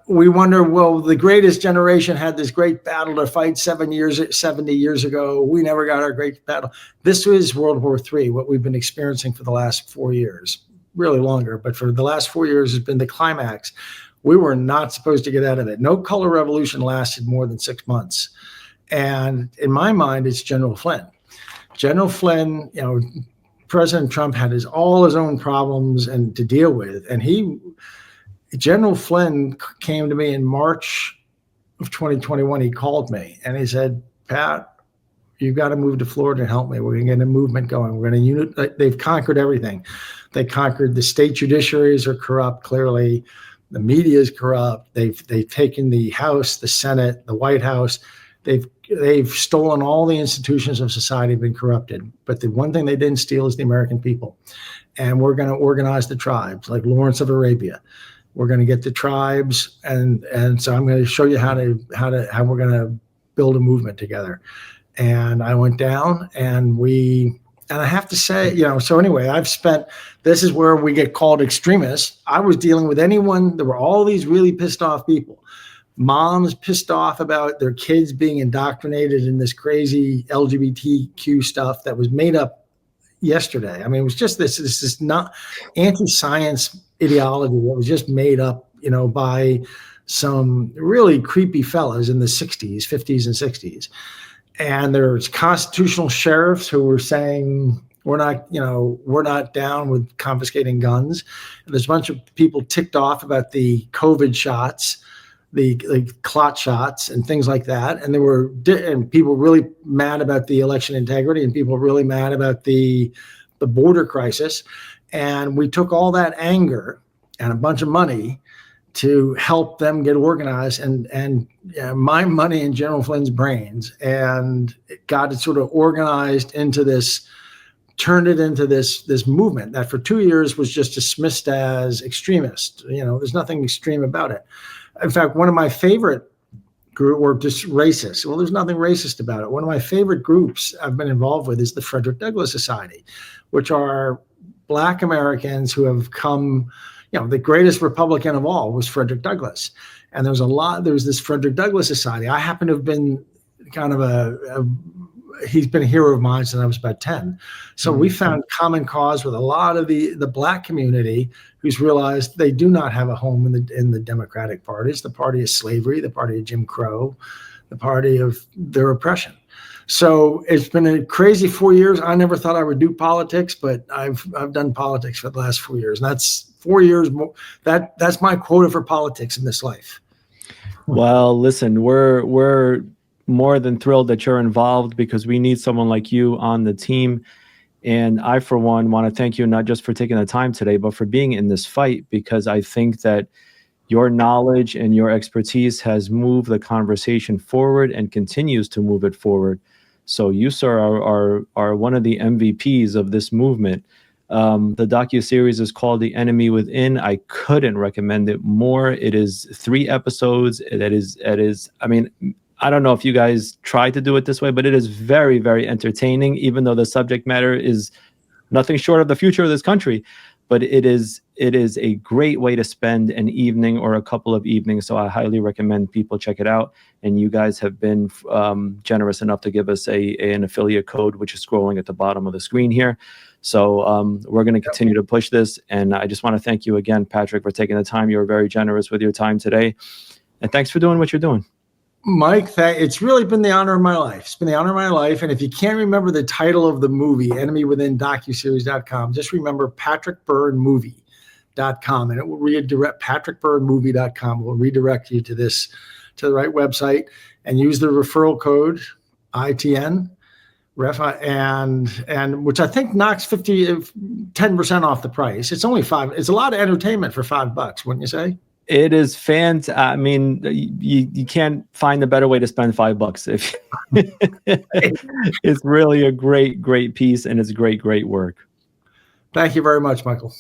we wonder, well, the greatest generation had this great battle to fight 70 years ago. We never got our great battle. This was World War III, what we've been experiencing for the last 4 years, really longer, but for the last 4 years has been the climax. We were not supposed to get out of it. No color revolution lasted more than 6 months. And in my mind, it's General Flynn. General Flynn, President Trump had all his own problems and to deal with. And General Flynn came to me in March of 2021. He called me and he said, Pat, you've got to move to Florida and help me. We're going to get a movement going. We're going to they've conquered everything. They conquered the state judiciaries are corrupt, clearly. The media is corrupt. They've taken the House, the Senate, the White House. They've stolen all the institutions of society, have been corrupted. But the one thing they didn't steal is the American people. And we're going to organize the tribes, like Lawrence of Arabia. We're going to get the tribes, and so I'm going to show you how we're going to build a movement together. And I went down, and I have to say, so anyway, this is where we get called extremists. I was dealing with anyone. There were all these really pissed off people. Moms pissed off about their kids being indoctrinated in this crazy LGBTQ stuff that was made up yesterday. I mean, it was just this is not anti-science ideology that was just made up, by some really creepy fellas in the 50s and 60s. And there's constitutional sheriffs who were saying We're not, we're not down with confiscating guns. And there's a bunch of people ticked off about the COVID shots, the clot shots and things like that. And and people really mad about the election integrity, and people really mad about the border crisis. And we took all that anger and a bunch of money to help them get organized and my money in General Flynn's brains, and it got it sort of organized into this, turned it into this movement that for 2 years was just dismissed as extremist. There's nothing extreme about it. In fact, one of my favorite group, or just racist. Well, there's nothing racist about it. One of my favorite groups I've been involved with is the Frederick Douglass Society, which are Black Americans who have come, the greatest Republican of all was Frederick Douglass. And there was this Frederick Douglass Society. I happen to have been kind of he's been a hero of mine since I was about 10. So we found common cause with a lot of the Black community who's realized they do not have a home in the Democratic Party. It's the party of slavery, the party of Jim Crow, the party of their oppression. So it's been a crazy 4 years. I never thought I would do politics, but I've done politics for the last 4 years. And that's 4 years more. That's my quota for politics in this life. Well, listen, we're more than thrilled that you're involved, because we need someone like you on the team. And I, for one, want to thank you not just for taking the time today, but for being in this fight, because I think that your knowledge and your expertise has moved the conversation forward and continues to move it forward. So you, sir, are one of the MVPs of this movement. The docuseries is called The Enemy Within. I couldn't recommend it more. It is 3 episodes. It is, I mean, I don't know if you guys try to do it this way, but it is very, very entertaining, even though the subject matter is nothing short of the future of this country. But it is a great way to spend an evening or a couple of evenings. So I highly recommend people check it out. And you guys have been generous enough to give us an affiliate code, which is scrolling at the bottom of the screen here. So we're going to continue to push this. And I just want to thank you again, Patrick, for taking the time. You were very generous with your time today. And thanks for doing what you're doing. Mike, it's really been the honor of my life. It's been the honor of my life. And if you can't remember the title of the movie, Enemy Within Docuseries.com, just remember PatrickByrneMovie.com, and it will redirect PatrickByrneMovie.com will redirect you to the right website, and use the referral code ITN and which I think knocks 10% off the price. It's only $5. It's a lot of entertainment for $5, wouldn't you say? It is fantastic. I mean, you can't find a better way to spend $5. If it's really a great piece, and it's great work. Thank you very much, Michael.